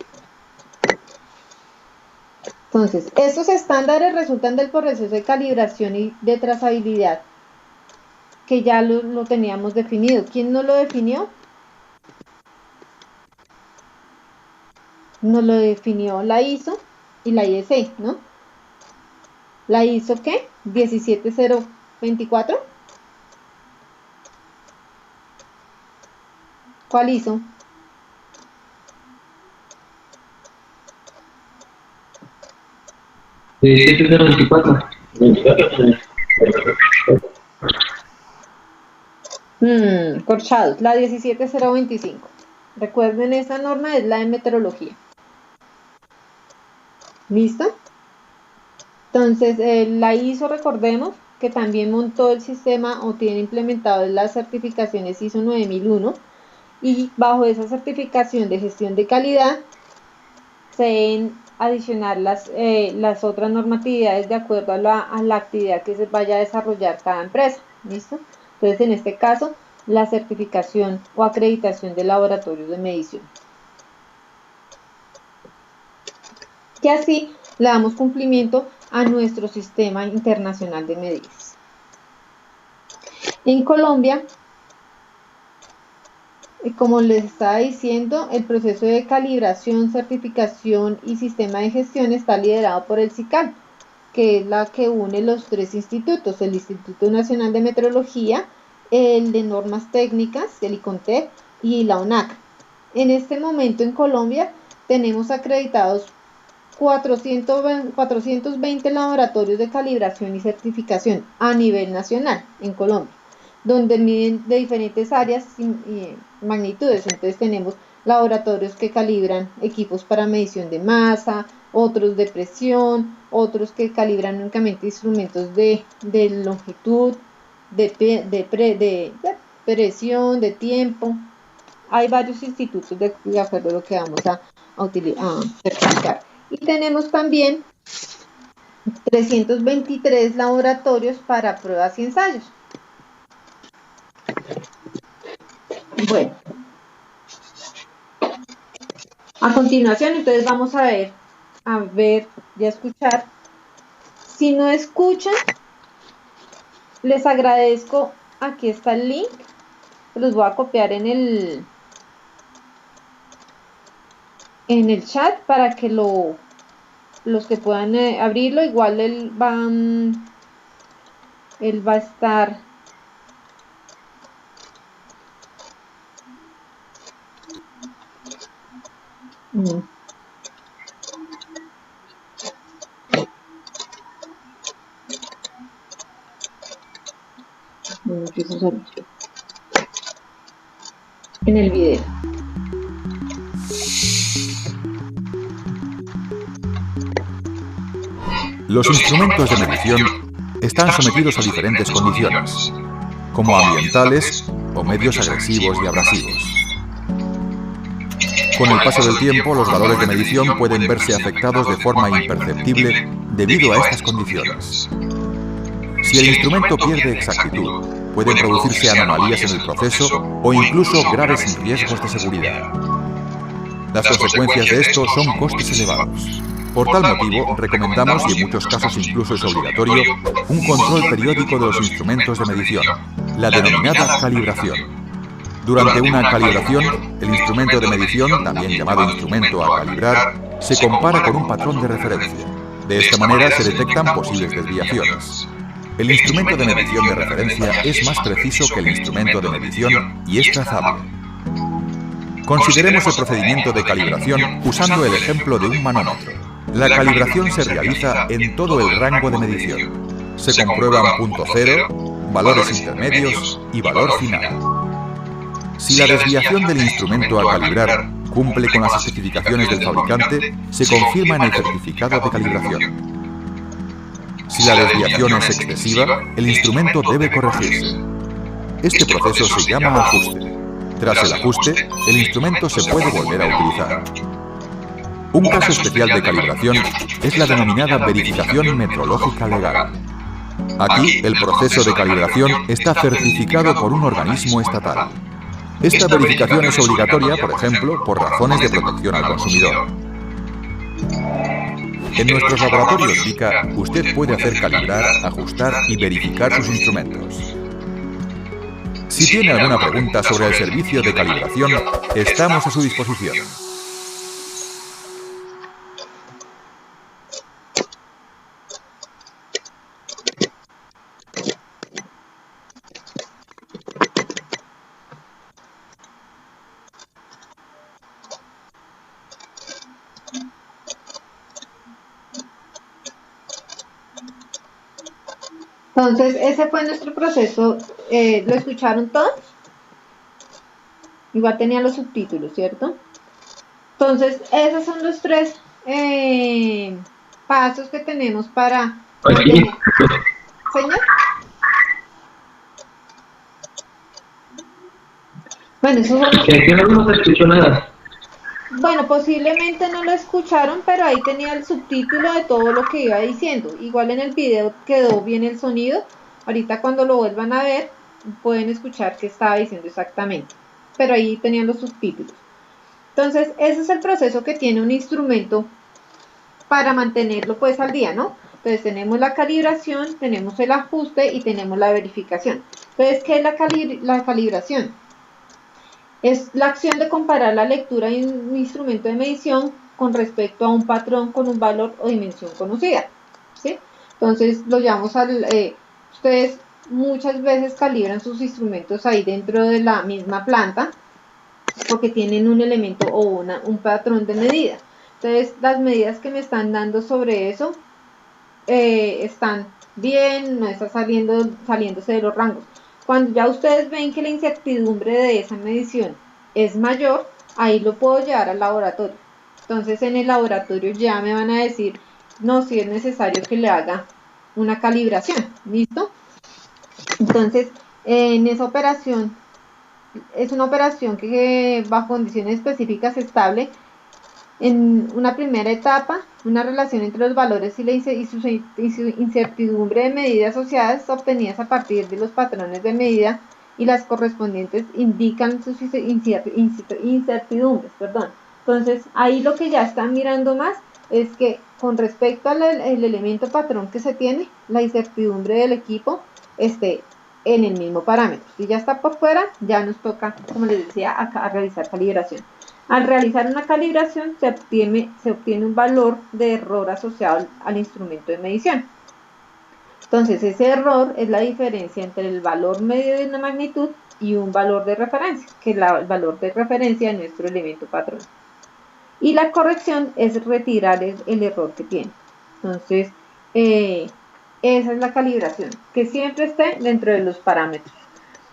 Entonces, estos estándares resultan del proceso de calibración y de trazabilidad que ya lo teníamos definido. ¿Quién no lo definió? Nos lo definió la ISO y la IEC, ¿no? ¿La ISO qué? 17024. ¿Cuál ISO? Sí, 7024. Corchados, la 17025. Recuerden, esa norma es la de meteorología. ¿Listo? Entonces, la ISO, recordemos que también montó el sistema o tiene implementado las certificaciones ISO 9001, y bajo esa certificación de gestión de calidad se deben adicionar las otras normatividades de acuerdo a la actividad que se vaya a desarrollar cada empresa. ¿Listo? Entonces, en este caso, la certificación o acreditación de laboratorios de medición. Y así le damos cumplimiento a nuestro sistema internacional de medidas. En Colombia, como les estaba diciendo, el proceso de calibración, certificación y sistema de gestión está liderado por el SICAL, que es la que une los tres institutos, el Instituto Nacional de Metrología, el de Normas Técnicas, el ICONTEC, y la ONAC. En este momento en Colombia tenemos acreditados 420 laboratorios de calibración y certificación a nivel nacional en Colombia, donde miden de diferentes áreas y magnitudes. Entonces tenemos laboratorios que calibran equipos para medición de masa, otros de presión, otros que calibran únicamente instrumentos de longitud, de presión, de tiempo. Hay varios institutos de acuerdo a lo que vamos a certificar. Y tenemos también 323 laboratorios para pruebas y ensayos. Bueno, a continuación, entonces vamos a ver y a escuchar. Si no escuchan, les agradezco. Aquí está el link, los voy a copiar en el chat para que los que puedan abrirlo. Igual él va a estar en el video. Los instrumentos de medición están sometidos a diferentes condiciones, como ambientales o medios agresivos y abrasivos. Con el paso del tiempo, los valores de medición pueden verse afectados de forma imperceptible debido a estas condiciones. Si el instrumento pierde exactitud, pueden producirse anomalías en el proceso o incluso graves riesgos de seguridad. Las consecuencias de esto son costes elevados. Por tal motivo, recomendamos, y en muchos casos incluso es obligatorio, un control periódico de los instrumentos de medición, la denominada calibración. Durante una calibración, el instrumento de medición, también llamado instrumento a calibrar, se compara con un patrón de referencia. De esta manera se detectan posibles desviaciones. El instrumento de medición de referencia es más preciso que el instrumento de medición y es trazable. Consideremos el procedimiento de calibración usando el ejemplo de un manómetro. La calibración se realiza en todo el rango de medición. Se comprueban punto cero, valores intermedios y valor final. Si la desviación del instrumento a calibrar cumple con las especificaciones del fabricante, se confirma en el certificado de calibración. Si la desviación es excesiva, el instrumento debe corregirse. Este proceso se llama ajuste. Tras el ajuste, el instrumento se puede volver a utilizar. Un caso especial de calibración es la denominada verificación metrológica legal. Aquí, el proceso de calibración está certificado por un organismo estatal. Esta verificación es obligatoria, por ejemplo, por razones de protección al consumidor. En nuestros laboratorios VICA, usted puede hacer calibrar, ajustar y verificar sus instrumentos. Si tiene alguna pregunta sobre el servicio de calibración, estamos a su disposición. Entonces, ese fue nuestro proceso. ¿Lo escucharon todos? Igual tenía los subtítulos, ¿cierto? Entonces, esos son los tres pasos que tenemos para... ¿Señor? Bueno, esos son los... Que no se escuchó nada. Bueno, posiblemente no lo escucharon, pero ahí tenía el subtítulo de todo lo que iba diciendo. Igual en el video quedó bien el sonido. Ahorita cuando lo vuelvan a ver, pueden escuchar qué estaba diciendo exactamente. Pero ahí tenían los subtítulos. Entonces, ese es el proceso que tiene un instrumento para mantenerlo pues al día, ¿no? Entonces tenemos la calibración, tenemos el ajuste y tenemos la verificación. Entonces, ¿qué es la calibración? Es la acción de comparar la lectura de un instrumento de medición con respecto a un patrón con un valor o dimensión conocida, ¿sí? Entonces lo llamamos ustedes muchas veces calibran sus instrumentos ahí dentro de la misma planta porque tienen un elemento o un patrón de medida. Entonces las medidas que me están dando sobre eso están bien, no está saliéndose de los rangos. Cuando ya ustedes ven que la incertidumbre de esa medición es mayor, ahí lo puedo llevar al laboratorio. Entonces en el laboratorio ya me van a decir, no, si es necesario que le haga una calibración, ¿listo? Entonces en esa operación, es una operación que bajo condiciones específicas estable. En una primera etapa, una relación entre los valores y su incertidumbre de medida asociadas obtenidas a partir de los patrones de medida y las correspondientes indican sus incertidumbres. Entonces, ahí lo que ya están mirando más es que con respecto al elemento patrón que se tiene, la incertidumbre del equipo esté en el mismo parámetro. Si ya está por fuera, ya nos toca, como les decía, a realizar calibración. Al realizar una calibración se obtiene un valor de error asociado al instrumento de medición. Entonces ese error es la diferencia entre el valor medio de una magnitud y un valor de referencia, que es el valor de referencia de nuestro elemento patrón. Y la corrección es retirar el error que tiene. Entonces esa es la calibración, que siempre esté dentro de los parámetros.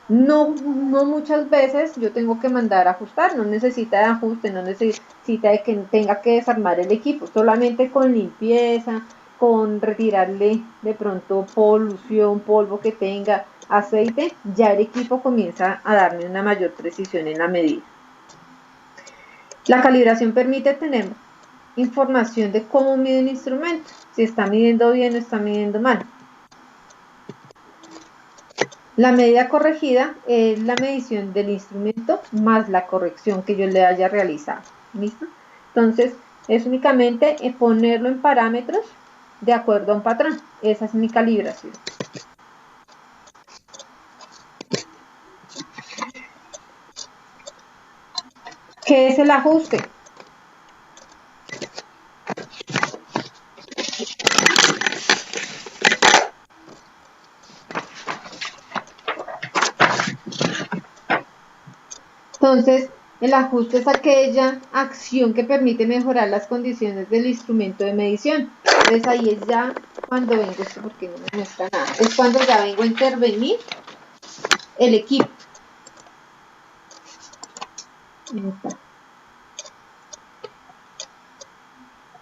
No muchas veces yo tengo que mandar a ajustar, no necesita de ajuste, no necesita de que tenga que desarmar el equipo, solamente con limpieza, con retirarle de pronto polución, polvo que tenga, aceite, ya el equipo comienza a darme una mayor precisión en la medida. La calibración permite tener información de cómo mide un instrumento, si está midiendo bien o está midiendo mal. La medida corregida es la medición del instrumento más la corrección que yo le haya realizado. ¿Listo? Entonces, es únicamente ponerlo en parámetros de acuerdo a un patrón. Esa es mi calibración. ¿Qué es el ajuste? Entonces, el ajuste es aquella acción que permite mejorar las condiciones del instrumento de medición. Entonces, ahí es ya cuando vengo, esto porque no me muestra nada, es cuando ya vengo a intervenir el equipo.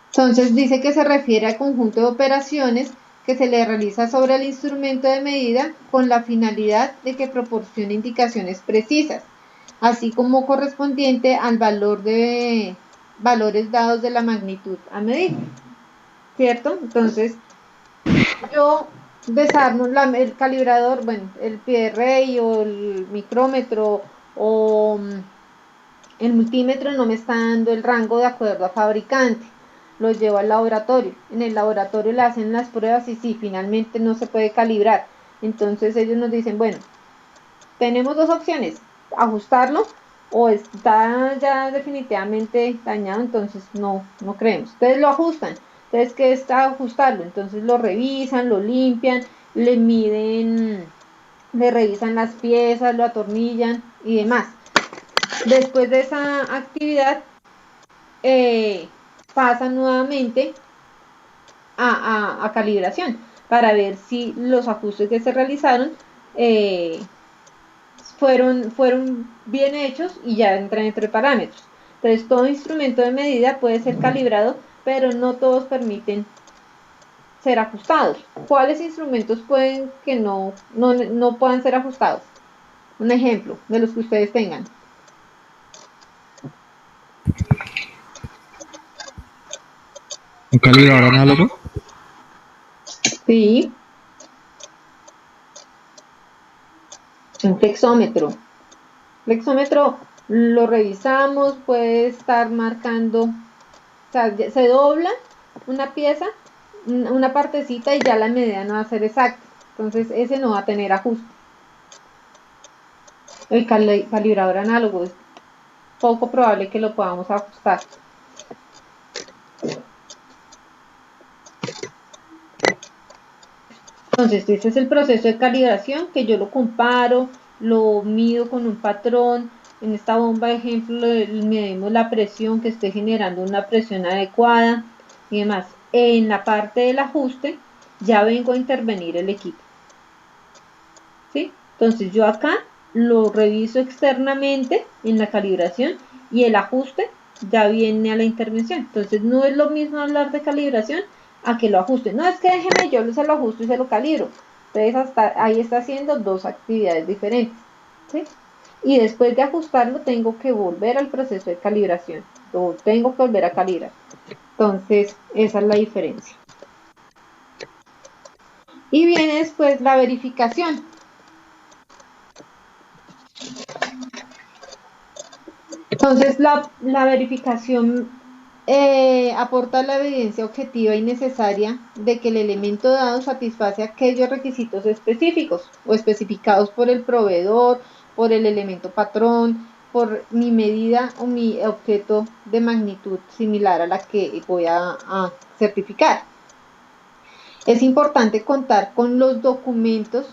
Entonces, dice que se refiere al conjunto de operaciones que se le realiza sobre el instrumento de medida con la finalidad de que proporcione indicaciones precisas, así como correspondiente al valor de valores dados de la magnitud a medir, ¿cierto? Entonces, yo desarmo el calibrador, bueno, el pie de rey o el micrómetro o el multímetro no me está dando el rango de acuerdo a fabricante. Lo llevo al laboratorio. En el laboratorio le hacen las pruebas y sí, finalmente no se puede calibrar. Entonces ellos nos dicen, bueno, tenemos dos opciones, ajustarlo o está ya definitivamente dañado, entonces no creemos. Entonces lo ajustan. Entonces, ¿qué está ajustarlo? Entonces lo revisan, lo limpian, le miden, le revisan las piezas, lo atornillan y demás. Después de esa actividad, pasan nuevamente a calibración para ver si los ajustes que se realizaron fueron bien hechos y ya entran entre parámetros. Entonces, todo instrumento de medida puede ser calibrado, pero no todos permiten ser ajustados. ¿Cuáles instrumentos pueden que no puedan ser ajustados? Un ejemplo de los que ustedes tengan. ¿Un calibrador análogo? Sí. Un flexómetro. Flexómetro lo revisamos, puede estar marcando, o sea, se dobla una pieza, una partecita y ya la medida no va a ser exacta. Entonces ese no va a tener ajuste. El calibrador análogo es poco probable que lo podamos ajustar. Entonces, este es el proceso de calibración que yo lo comparo, lo mido con un patrón. En esta bomba, de ejemplo, medimos la presión, que esté generando una presión adecuada y demás. En la parte del ajuste, ya vengo a intervenir el equipo. ¿Sí? Entonces, yo acá lo reviso externamente en la calibración y el ajuste ya viene a la intervención. Entonces, no es lo mismo hablar de calibración a que lo ajuste. No, es que déjeme, yo se lo ajusto y se lo calibro. Entonces, hasta ahí está haciendo dos actividades diferentes. ¿Sí? Y después de ajustarlo, tengo que volver al proceso de calibración. Lo tengo que volver a calibrar. Entonces, esa es la diferencia. Y viene después la verificación. Entonces, la verificación aporta la evidencia objetiva y necesaria de que el elemento dado satisface aquellos requisitos específicos o especificados por el proveedor, por el elemento patrón, por mi medida o mi objeto de magnitud similar a la que voy a certificar. Es importante contar con los documentos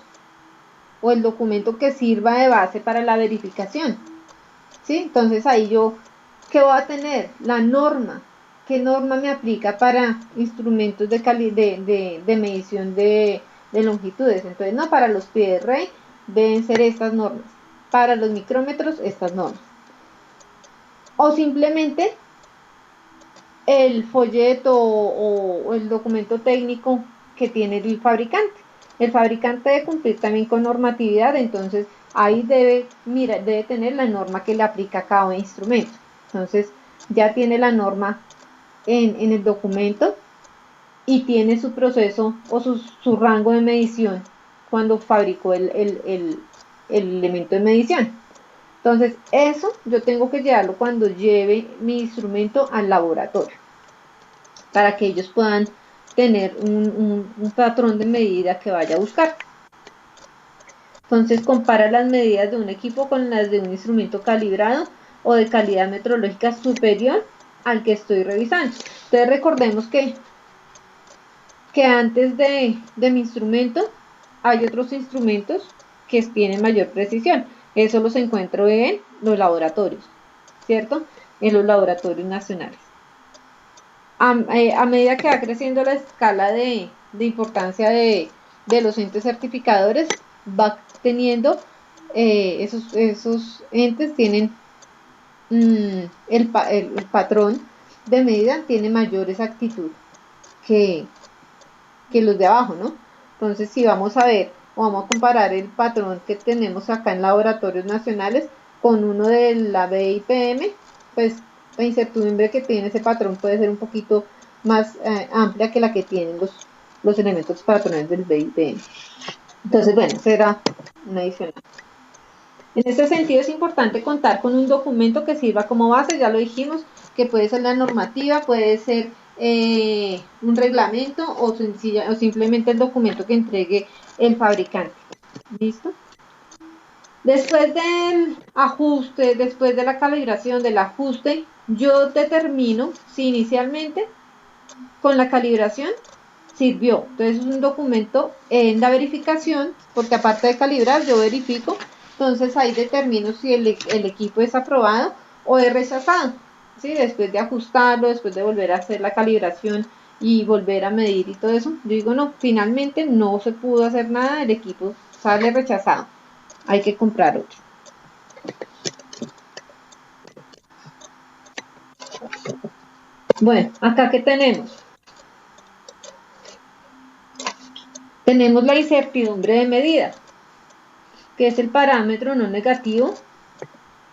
o el documento que sirva de base para la verificación. ¿Sí? Entonces ahí yo, ¿qué voy a tener? La norma. ¿Qué norma me aplica para instrumentos de medición de longitudes? Entonces, no, para los pies de rey deben ser estas normas. Para los micrómetros, estas normas. O simplemente el folleto o el documento técnico que tiene el fabricante. El fabricante debe cumplir también con normatividad, entonces ahí debe tener la norma que le aplica a cada instrumento. Entonces ya tiene la norma en el documento y tiene su proceso o su rango de medición cuando fabricó el elemento de medición. Entonces eso yo tengo que llevarlo cuando lleve mi instrumento al laboratorio para que ellos puedan tener un patrón de medida que vaya a buscar. Entonces compara las medidas de un equipo con las de un instrumento calibrado o de calidad metrológica superior al que estoy revisando. Entonces recordemos que antes de mi instrumento hay otros instrumentos que tienen mayor precisión. Eso los encuentro en los laboratorios, ¿cierto? En los laboratorios nacionales. A medida que va creciendo la escala de importancia de los entes certificadores, va teniendo, esos entes tienen el patrón de medida tiene mayor exactitud que los de abajo, ¿no? Entonces, si vamos a ver o vamos a comparar el patrón que tenemos acá en laboratorios nacionales con uno de la BIPM, pues la incertidumbre que tiene ese patrón puede ser un poquito más amplia que la que tienen los elementos patrones del BIPM. Entonces, bueno, será una adicional. En este sentido es importante contar con un documento que sirva como base, ya lo dijimos, que puede ser la normativa, puede ser un reglamento o simplemente el documento que entregue el fabricante. ¿Listo? Después del ajuste, después de la calibración, del ajuste, yo determino si inicialmente con la calibración sirvió. Entonces es un documento en la verificación, porque aparte de calibrar yo verifico, entonces ahí determino si el equipo es aprobado o es rechazado, ¿sí? Después de ajustarlo, después de volver a hacer la calibración y volver a medir y todo eso, yo digo no, finalmente no se pudo hacer nada, el equipo sale rechazado, hay que comprar otro. Bueno, acá ¿qué tenemos? Tenemos la incertidumbre de medida, que es el parámetro no negativo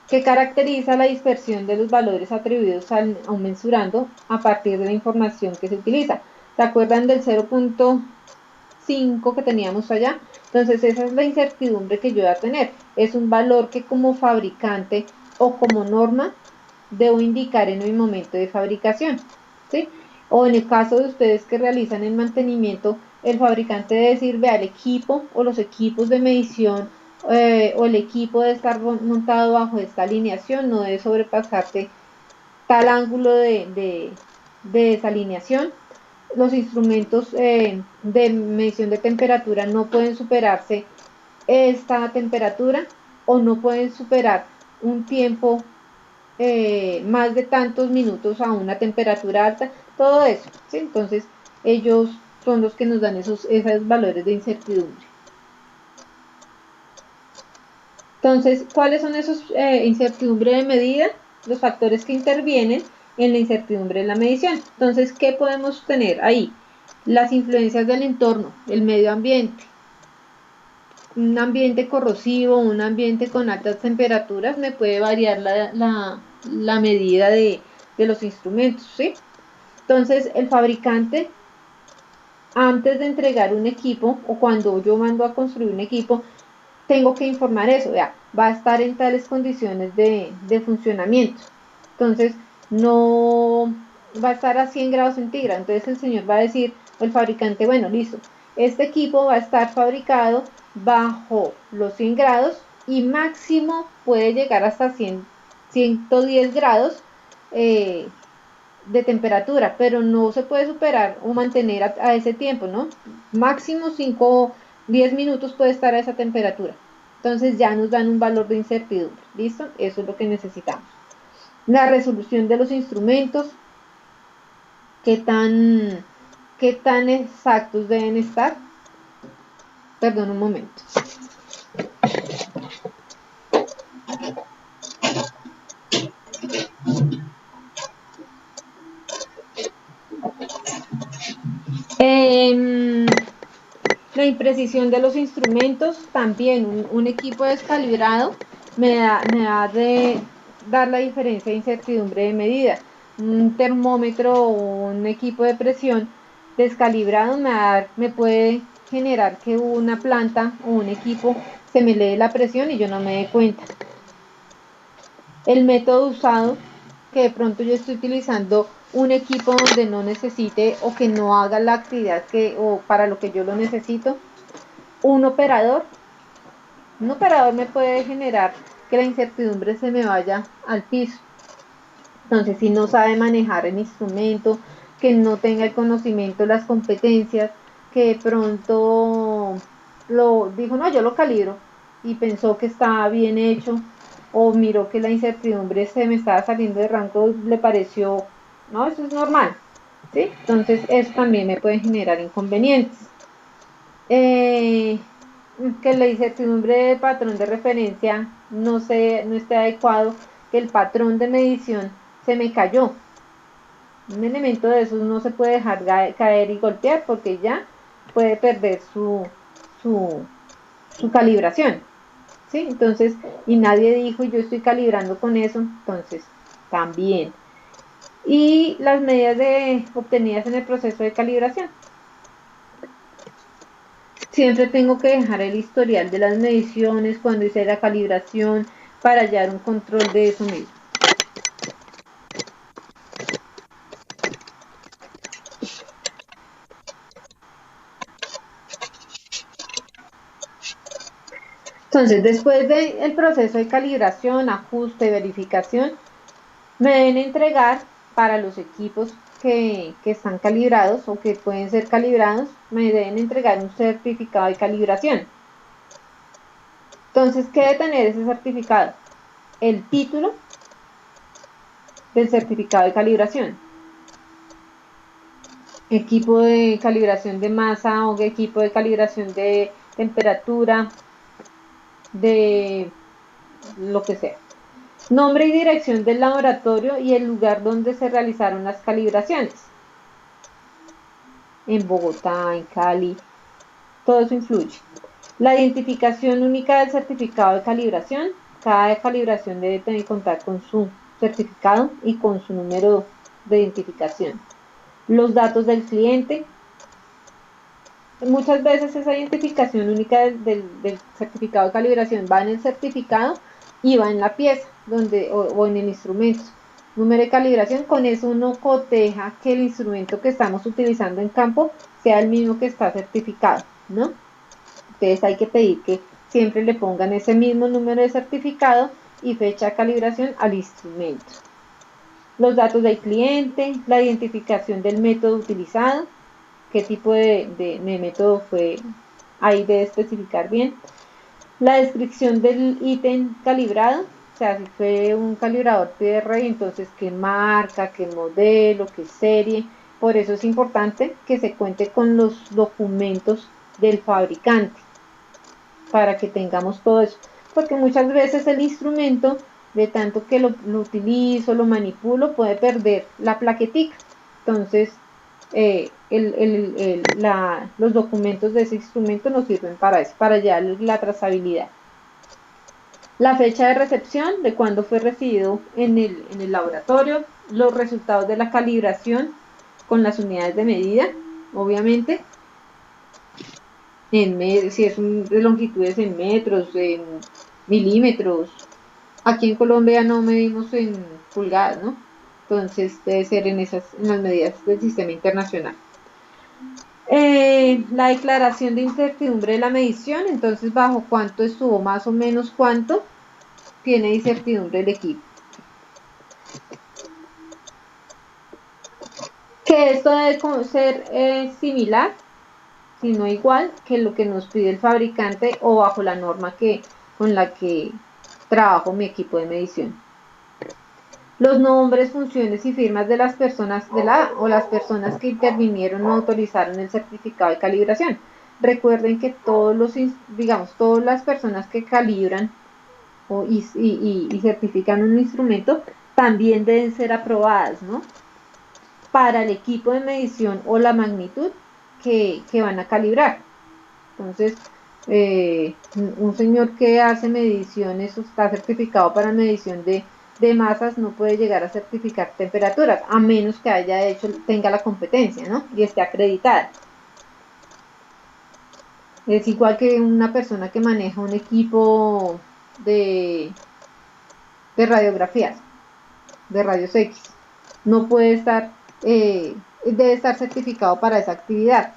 que caracteriza la dispersión de los valores atribuidos a un mensurando a partir de la información que se utiliza. ¿Se acuerdan del 0.5 que teníamos allá? Entonces esa es la incertidumbre que yo voy a tener. Es un valor que como fabricante o como norma debo indicar en mi momento de fabricación, ¿sí? O en el caso de ustedes que realizan el mantenimiento, el fabricante debe decir, vea, el equipo o los equipos de medición o el equipo debe estar montado bajo esta alineación, no debe sobrepasarse tal ángulo de desalineación. Los instrumentos de medición de temperatura no pueden superarse esta temperatura o no pueden superar un tiempo más de tantos minutos a una temperatura alta, todo eso, ¿sí? Entonces ellos son los que nos dan esos valores de incertidumbre. Entonces, ¿cuáles son esos incertidumbre de medida? Los factores que intervienen en la incertidumbre de la medición. Entonces, ¿qué podemos tener ahí? Las influencias del entorno, el medio ambiente, un ambiente corrosivo, un ambiente con altas temperaturas, me puede variar la medida de los instrumentos, ¿sí? Entonces, el fabricante, antes de entregar un equipo o cuando yo mando a construir un equipo, tengo que informar eso, vea, va a estar en tales condiciones de funcionamiento. Entonces, no va a estar a 100 grados centígrados. Entonces, el señor va a decir, el fabricante, bueno, listo, este equipo va a estar fabricado bajo los 100 grados y máximo puede llegar hasta 110 grados de temperatura, pero no se puede superar o mantener a ese tiempo, ¿no? Máximo 10 minutos puede estar a esa temperatura. Entonces ya nos dan un valor de incertidumbre. ¿Listo? Eso es lo que necesitamos. La resolución de los instrumentos. ¿Qué tan exactos deben estar? Perdón, un momento. La imprecisión de los instrumentos, también un equipo descalibrado me da de dar la diferencia de incertidumbre de medida. Un termómetro o un equipo de presión descalibrado me puede generar que una planta o un equipo se me eleve la presión y yo no me dé cuenta. El método usado, que de pronto yo estoy utilizando un equipo donde no necesite o que no haga la actividad o para lo que yo lo necesito. Un operador me puede generar que la incertidumbre se me vaya al piso. Entonces, si no sabe manejar el instrumento, que no tenga el conocimiento, las competencias, que de pronto lo dijo, no, yo lo calibro, y pensó que estaba bien hecho, o miró que la incertidumbre se me estaba saliendo de rango, le pareció, no, eso es normal, ¿sí? Entonces, eso también me puede generar inconvenientes. Que la incertidumbre del patrón de referencia no esté adecuado, que el patrón de medición se me cayó. Un elemento de esos no se puede dejar caer y golpear porque ya puede perder su calibración, ¿sí? Entonces, y nadie dijo, y yo estoy calibrando con eso, entonces también. Y las medidas obtenidas en el proceso de calibración. Siempre tengo que dejar el historial de las mediciones cuando hice la calibración para hallar un control de eso mismo. Entonces, después del proceso de calibración, ajuste, verificación, me deben entregar para los equipos que están calibrados o que pueden ser calibrados, me deben entregar un certificado de calibración. Entonces, ¿qué debe tener ese certificado? El título del certificado de calibración. Equipo de calibración de masa o equipo de calibración de temperatura, de lo que sea. Nombre y dirección del laboratorio y el lugar donde se realizaron las calibraciones. En Bogotá, en Cali, todo eso influye. La identificación única del certificado de calibración. Cada calibración debe contar con su certificado y con su número de identificación. Los datos del cliente. Muchas veces esa identificación única del certificado de calibración va en el certificado y va en la pieza o en el instrumento. Número de calibración, con eso uno coteja que el instrumento que estamos utilizando en campo sea el mismo que está certificado, ¿no? Entonces hay que pedir que siempre le pongan ese mismo número de certificado y fecha de calibración al instrumento. Los datos del cliente, la identificación del método utilizado, qué tipo de método fue, ahí debe especificar bien. La descripción del ítem calibrado, o sea, si fue un calibrador PRI, entonces qué marca, qué modelo, qué serie. Por eso es importante que se cuente con los documentos del fabricante, para que tengamos todo eso. Porque muchas veces el instrumento, de tanto que lo utilizo, lo manipulo, puede perder la plaquetica. Entonces, los documentos de ese instrumento nos sirven para eso, para ya la trazabilidad. La fecha de recepción, de cuándo fue recibido en el laboratorio, los resultados de la calibración con las unidades de medida, obviamente, si es de longitudes en metros, en milímetros. Aquí en Colombia no medimos en pulgadas, ¿no? Entonces debe ser en las medidas del sistema internacional. La declaración de incertidumbre de la medición, entonces bajo cuánto estuvo, más o menos cuánto tiene incertidumbre el equipo. Que esto debe ser similar, si no igual, que lo que nos pide el fabricante o bajo la norma con la que trabajo mi equipo de medición. Los nombres, funciones y firmas de las personas las personas que intervinieron o autorizaron el certificado de calibración. Recuerden que todas las personas que calibran y certifican un instrumento también deben ser aprobadas, ¿no? Para el equipo de medición o la magnitud que van a calibrar. Entonces, un señor que hace mediciones o está certificado para medición de masas no puede llegar a certificar temperaturas, a menos que tenga la competencia, ¿no? Y esté acreditada. Es igual que una persona que maneja un equipo de radiografías, de rayos X. No puede estar, debe estar certificado para esa actividad,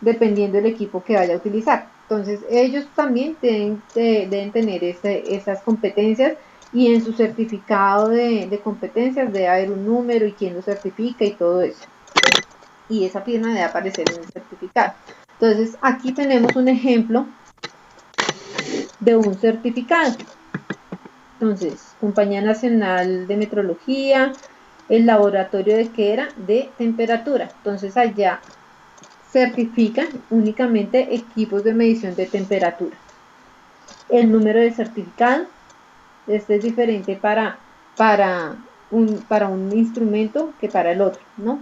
dependiendo del equipo que vaya a utilizar. Entonces, ellos también deben tener esas competencias, y en su certificado de competencias debe haber un número y quién lo certifica y todo eso. Y esa firma debe aparecer en el certificado. Entonces, aquí tenemos un ejemplo de un certificado. Entonces, Compañía Nacional de Metrología, el laboratorio de ¿qué era? De temperatura. Entonces, allá certifican únicamente equipos de medición de temperatura. El número de certificado, este es diferente para un instrumento que para el otro, ¿no?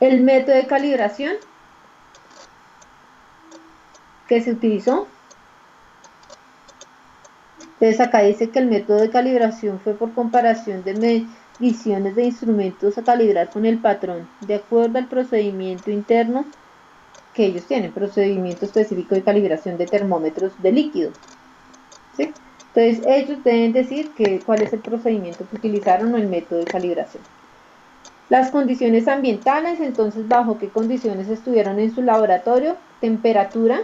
El método de calibración que se utilizó. Entonces acá dice que el método de calibración fue por comparación de mediciones de instrumentos a calibrar con el patrón, de acuerdo al procedimiento interno que ellos tienen, procedimiento específico de calibración de termómetros de líquido, ¿sí? Entonces ellos deben decir cuál es el procedimiento que utilizaron o el método de calibración. Las condiciones ambientales, entonces bajo qué condiciones estuvieron en su laboratorio, temperatura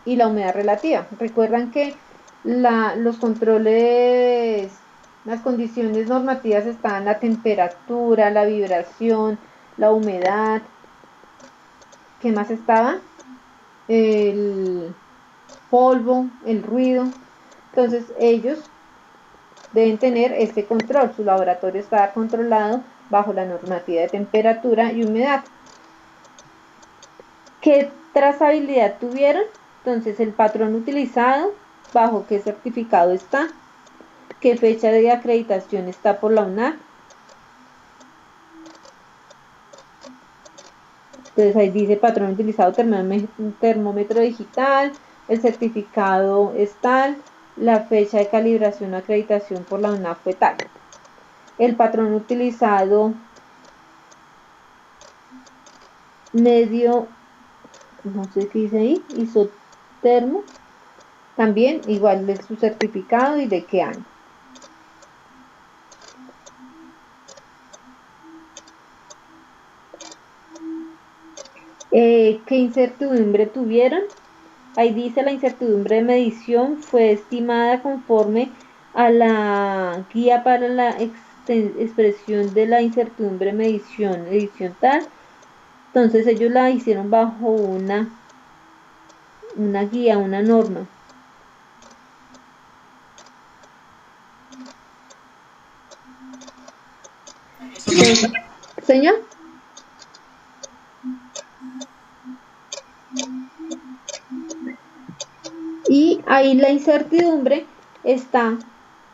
y la humedad relativa. Recuerdan que los controles, las condiciones normativas están la temperatura, la vibración, la humedad. ¿Qué más estaba? El polvo, el ruido. Entonces ellos deben tener este control. Su laboratorio está controlado bajo la normativa de temperatura y humedad. ¿Qué trazabilidad tuvieron? Entonces el patrón utilizado, bajo qué certificado está, qué fecha de acreditación está por la UNAC. Entonces ahí dice patrón utilizado, termómetro digital, el certificado es tal, la fecha de calibración o acreditación por la UNAC fue tal. El patrón utilizado, medio, no sé qué dice ahí, isotermo, también igual de su certificado y de qué año. ¿Qué incertidumbre tuvieron? Ahí dice la incertidumbre de medición fue estimada conforme a la guía para la expresión de la incertidumbre medición, edición tal. Entonces ellos la hicieron bajo una guía, una norma. Entonces, ¿señor? Y ahí la incertidumbre está,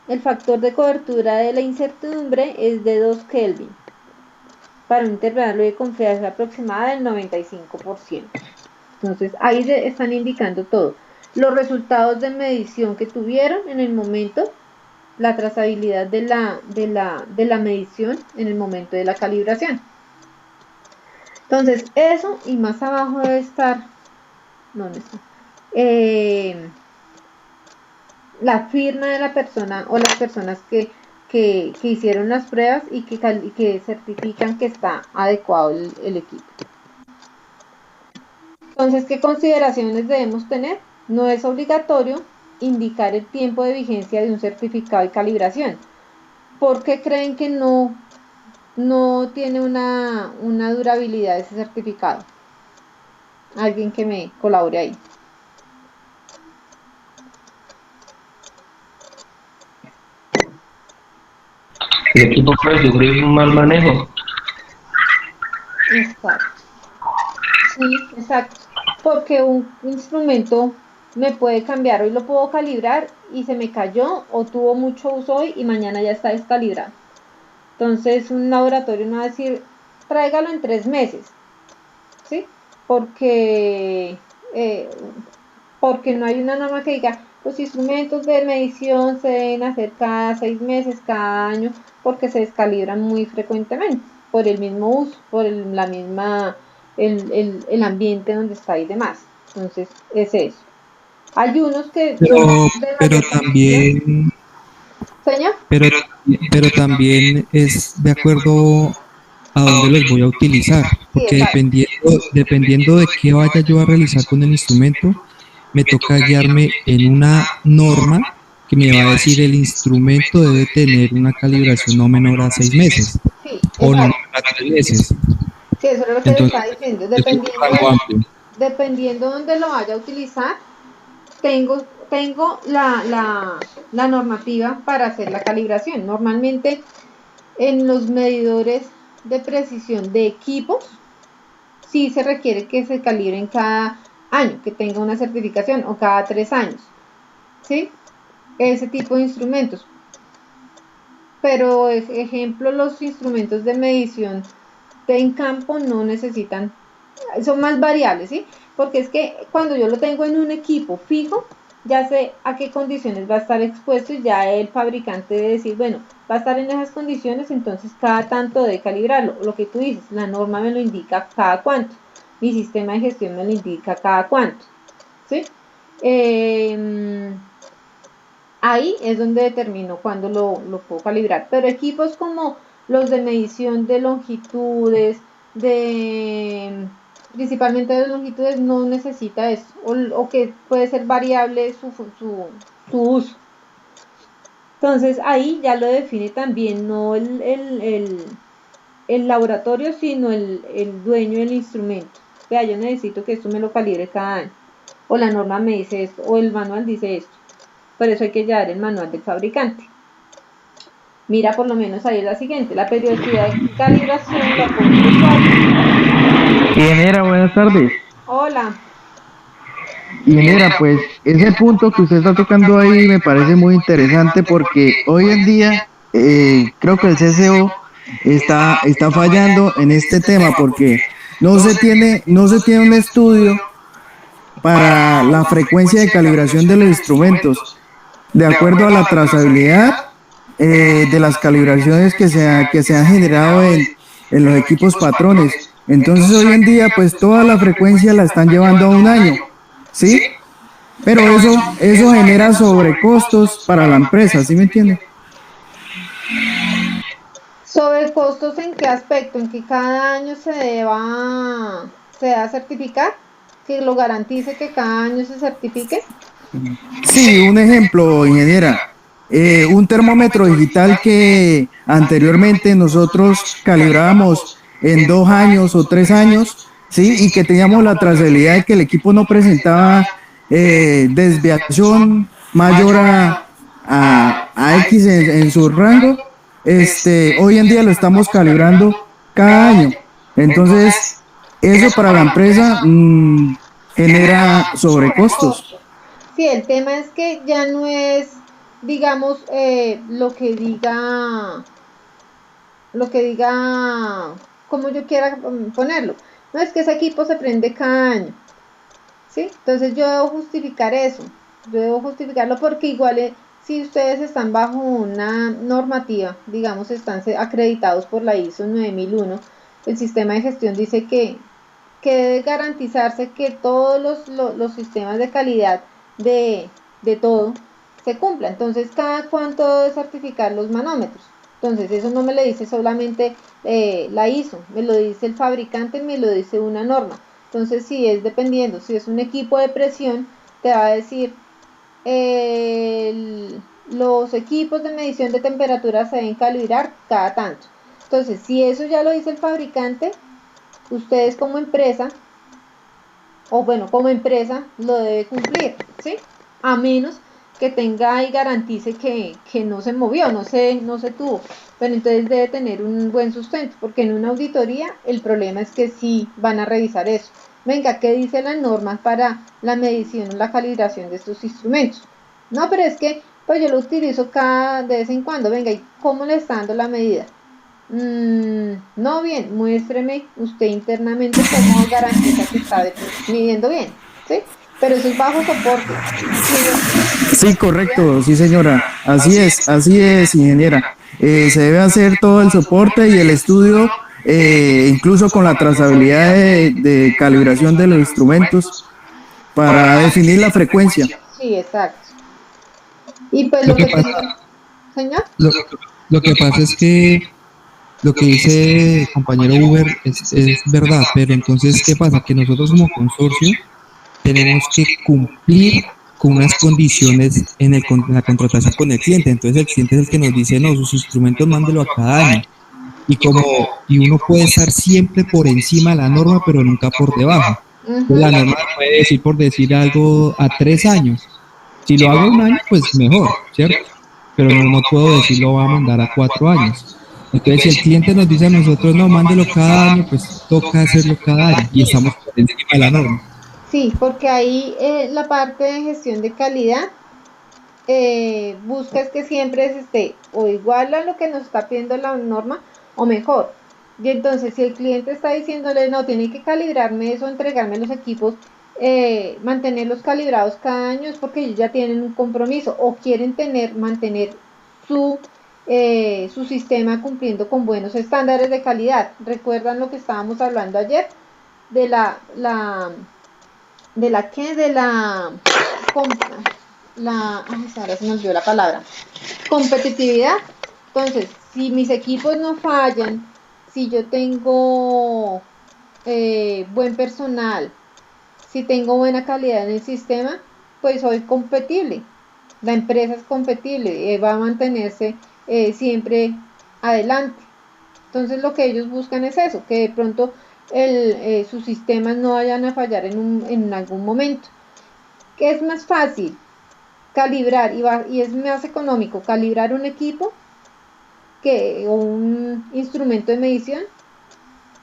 el factor de cobertura de la incertidumbre es de 2 Kelvin para un intervalo de confianza aproximada del 95%. Entonces ahí están indicando todo. Los resultados de medición que tuvieron en el momento, la trazabilidad de la medición en el momento de la calibración. Entonces eso, y más abajo debe estar, ¿dónde está? La firma de la persona o las personas que hicieron las pruebas y que certifican que está adecuado el equipo. Entonces, ¿qué consideraciones debemos tener? No es obligatorio indicar el tiempo de vigencia de un certificado de calibración. ¿Por qué creen que no tiene una durabilidad ese certificado? Alguien que me colabore ahí. El equipo puede sufrir un mal manejo. Exacto. Sí, exacto. Porque un instrumento me puede cambiar, hoy lo puedo calibrar y se me cayó o tuvo mucho uso hoy y mañana ya está descalibrado. Entonces un laboratorio no va a decir, tráigalo en 3 meses, ¿sí? porque, eh, porque no hay una norma que diga los instrumentos de medición se deben hacer cada 6 meses, cada año, porque se descalibran muy frecuentemente por el mismo uso, por la misma, el ambiente donde está y demás. Entonces, es eso. Hay unos que Pero, son de pero mayor precisión. también, ¿Señor? pero, pero también es de acuerdo a dónde los voy a utilizar, Sí, porque exacto. dependiendo de qué vaya yo a realizar con el instrumento, me toca guiarme en una norma que me va a decir el instrumento debe tener una calibración no menor a 6 meses Sí, o no menor exacto. a 3 meses. Sí, eso es lo que le Entonces, estaba diciendo. es un rango amplio. Dependiendo dónde lo vaya a utilizar, tengo la normativa para hacer la calibración. Normalmente en los medidores de precisión de equipos, sí se requiere que se calibren cada año, que tenga una certificación o cada 3 años, ¿sí? Ese tipo de instrumentos. Pero, ejemplo, los instrumentos de medición en campo no necesitan, son más variables, ¿sí? Porque es que cuando yo lo tengo en un equipo fijo, ya sé a qué condiciones va a estar expuesto y ya el fabricante debe decir, bueno, va a estar en esas condiciones, entonces cada tanto de calibrarlo. Lo que tú dices, la norma me lo indica cada cuánto, mi sistema de gestión me lo indica cada cuánto, ¿sí? Ahí es donde determino cuándo lo puedo calibrar. Pero equipos como los de medición de longitudes, principalmente de longitudes, no necesita eso, o que puede ser variable su uso. Entonces ahí ya lo define también no el laboratorio, sino el dueño del instrumento. Vea, yo necesito que esto me lo calibre cada año, o la norma me dice esto, o el manual dice esto. Por eso hay que llevar el manual del fabricante. Mira, por lo menos ahí es la siguiente, la periodicidad de calibración la pone el usuario. Ingeniera, buenas tardes. Hola. Ingeniera, pues ese punto que usted está tocando ahí me parece muy interesante porque hoy en día creo que el CCO está fallando en este tema porque no se tiene un estudio para la frecuencia de calibración de los instrumentos, de acuerdo a la trazabilidad de las calibraciones que se han generado en los equipos patrones. Entonces hoy en día pues toda la frecuencia la están llevando a un año, ¿sí? Pero eso genera sobrecostos para la empresa, ¿sí me entiende? ¿Sobre costos en qué aspecto? ¿En que cada año se deba certificar? ¿Que lo garantice que cada año se certifique? Sí, un ejemplo, ingeniera. Un termómetro digital que anteriormente nosotros calibrábamos en 2 años o 3 años, ¿sí? Y que teníamos la trazabilidad de que el equipo no presentaba desviación mayor a X en su rango. Hoy en día lo estamos calibrando cada año. Entonces, eso para la empresa genera sobrecostos. Sí, el tema es que ya no es, digamos, lo que diga, como yo quiera ponerlo. No es que ese equipo se prende cada año, ¿sí? Entonces yo debo justificar eso, yo debo justificarlo porque igual si ustedes están bajo una normativa, digamos, están acreditados por la ISO 9001, el sistema de gestión dice que debe garantizarse que todos los sistemas de calidad de todo se cumplan. Entonces, cada cuánto debe certificar los manómetros. Entonces, eso no me lo dice solamente la ISO, me lo dice el fabricante, me lo dice una norma. Entonces, si es dependiendo, si es un equipo de presión, te va a decir los equipos de medición de temperatura se deben calibrar cada tanto. Entonces, si eso ya lo dice el fabricante, ustedes como empresa, o bueno, como empresa, lo debe cumplir, ¿sí? A menos que tenga y garantice que no se movió, no se tuvo. Pero entonces debe tener un buen sustento, porque en una auditoría el problema es que sí van a revisar eso. Venga, ¿qué dice la norma para la medición o la calibración de estos instrumentos? No, pero es que pues yo lo utilizo de vez en cuando. Venga, ¿y cómo le está dando la medida? No, bien, muéstreme usted internamente cómo garantiza que está midiendo bien, ¿sí? Pero eso es bajo soporte. Sí, correcto, sí señora, así es, ingeniera. Se debe hacer todo el soporte y el estudio, incluso con la trazabilidad de calibración de los instrumentos para definir la frecuencia. Sí, exacto. Y pues Lo lo que que pasa, tengo, señor. lo, lo que pasa es que lo que dice el compañero Uber es verdad, pero entonces, ¿qué pasa? Que nosotros como consorcio tenemos que cumplir con unas condiciones en la contratación con el cliente. Entonces el cliente es el que nos dice, no, sus instrumentos mándelo a cada año. Y uno puede estar siempre por encima de la norma, pero nunca por debajo. Entonces, la norma puede decir, por decir algo, a 3 años. Si lo hago a un año, pues mejor, ¿cierto? Pero no puedo decir lo va a mandar a 4 años. Entonces, si el cliente nos dice a nosotros, no, mándelo cada año, pues toca hacerlo cada año y estamos por encima de la norma. Sí, porque ahí la parte de gestión de calidad busca es que siempre se esté o igual a lo que nos está pidiendo la norma o mejor. Y entonces, si el cliente está diciéndole, no, tiene que calibrarme eso, entregarme los equipos, mantenerlos calibrados cada año es porque ellos ya tienen un compromiso o quieren mantener su, su sistema cumpliendo con buenos estándares de calidad. ¿Recuerdan lo que estábamos hablando ayer? De ahora se me olvidó la palabra, competitividad. Entonces, si mis equipos no fallan, si yo tengo buen personal, si tengo buena calidad en el sistema, pues soy competible. La empresa es competible, va a mantenerse siempre adelante. Entonces lo que ellos buscan es eso, que de pronto sus sistemas no vayan a fallar en algún momento. ¿Qué es más fácil? Calibrar y es más económico calibrar un equipo o un instrumento de medición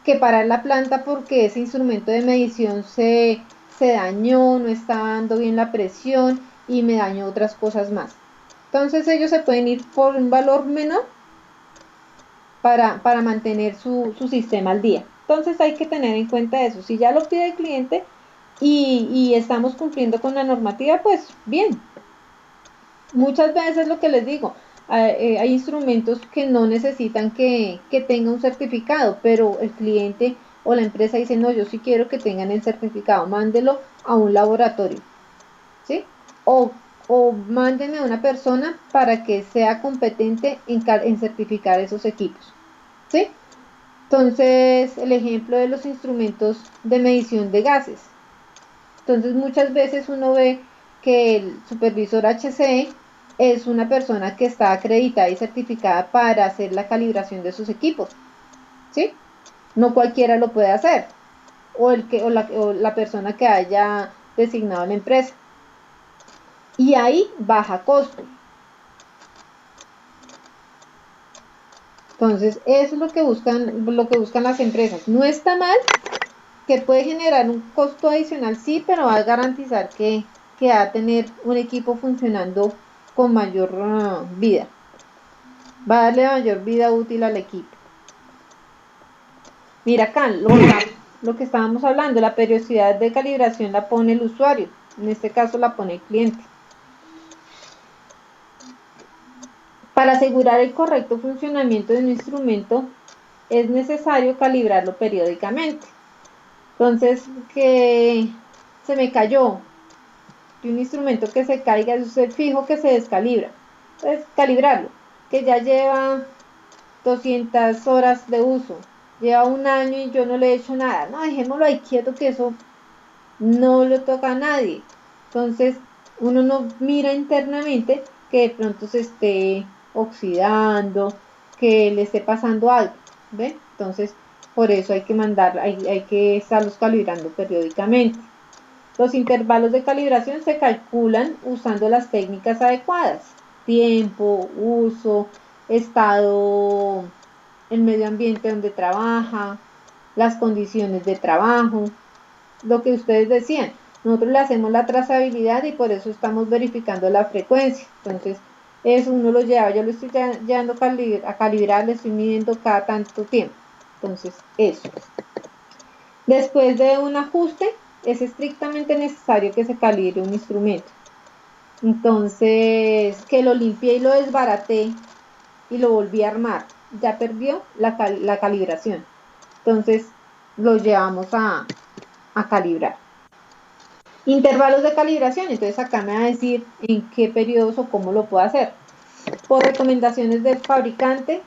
que parar la planta porque ese instrumento de medición se dañó, no está dando bien la presión y me dañó otras cosas más. Entonces ellos se pueden ir por un valor menor para mantener su sistema al día. Entonces hay que tener en cuenta eso. Si ya lo pide el cliente y estamos cumpliendo con la normativa, pues bien. Muchas veces lo que les digo, hay instrumentos que no necesitan que tenga un certificado, pero el cliente o la empresa dice, no, yo sí quiero que tengan el certificado, mándelo a un laboratorio, ¿sí? O mándenme a una persona para que sea competente en certificar esos equipos, ¿sí? Entonces, el ejemplo de los instrumentos de medición de gases. Entonces, muchas veces uno ve que el supervisor HCE es una persona que está acreditada y certificada para hacer la calibración de sus equipos, ¿sí? No cualquiera lo puede hacer, o la persona que haya designado la empresa. Y ahí baja costo. Entonces, eso es lo que buscan las empresas. No está mal, que puede generar un costo adicional, sí, pero va a garantizar que va a tener un equipo funcionando con mayor vida. Va a darle mayor vida útil al equipo. Mira acá, lo que estábamos hablando, la periodicidad de calibración la pone el usuario, en este caso la pone el cliente. Para asegurar el correcto funcionamiento de un instrumento, es necesario calibrarlo periódicamente. Entonces, que se me cayó de un instrumento que se caiga, es fijo que se descalibra. Entonces, calibrarlo, que ya lleva 200 horas de uso, lleva un año y yo no le he hecho nada. No, dejémoslo ahí quieto, que eso no lo toca a nadie. Entonces, uno no mira internamente que de pronto se esté oxidando, que le esté pasando algo, ¿ve? Entonces, por eso hay que estarlos calibrando periódicamente. Los intervalos de calibración se calculan usando las técnicas adecuadas: tiempo, uso, estado, el medio ambiente donde trabaja, las condiciones de trabajo, lo que ustedes decían. Nosotros le hacemos la trazabilidad y por eso estamos verificando la frecuencia. Entonces, eso uno lo lleva, yo lo estoy llevando a calibrar, le estoy midiendo cada tanto tiempo. Entonces, eso. Después de un ajuste, es estrictamente necesario que se calibre un instrumento. Entonces, que lo limpié y lo desbaraté y lo volví a armar, ya perdió la calibración. Entonces, lo llevamos a calibrar. Intervalos de calibración, entonces acá me va a decir en qué periodos o cómo lo puedo hacer. Por recomendaciones del fabricante,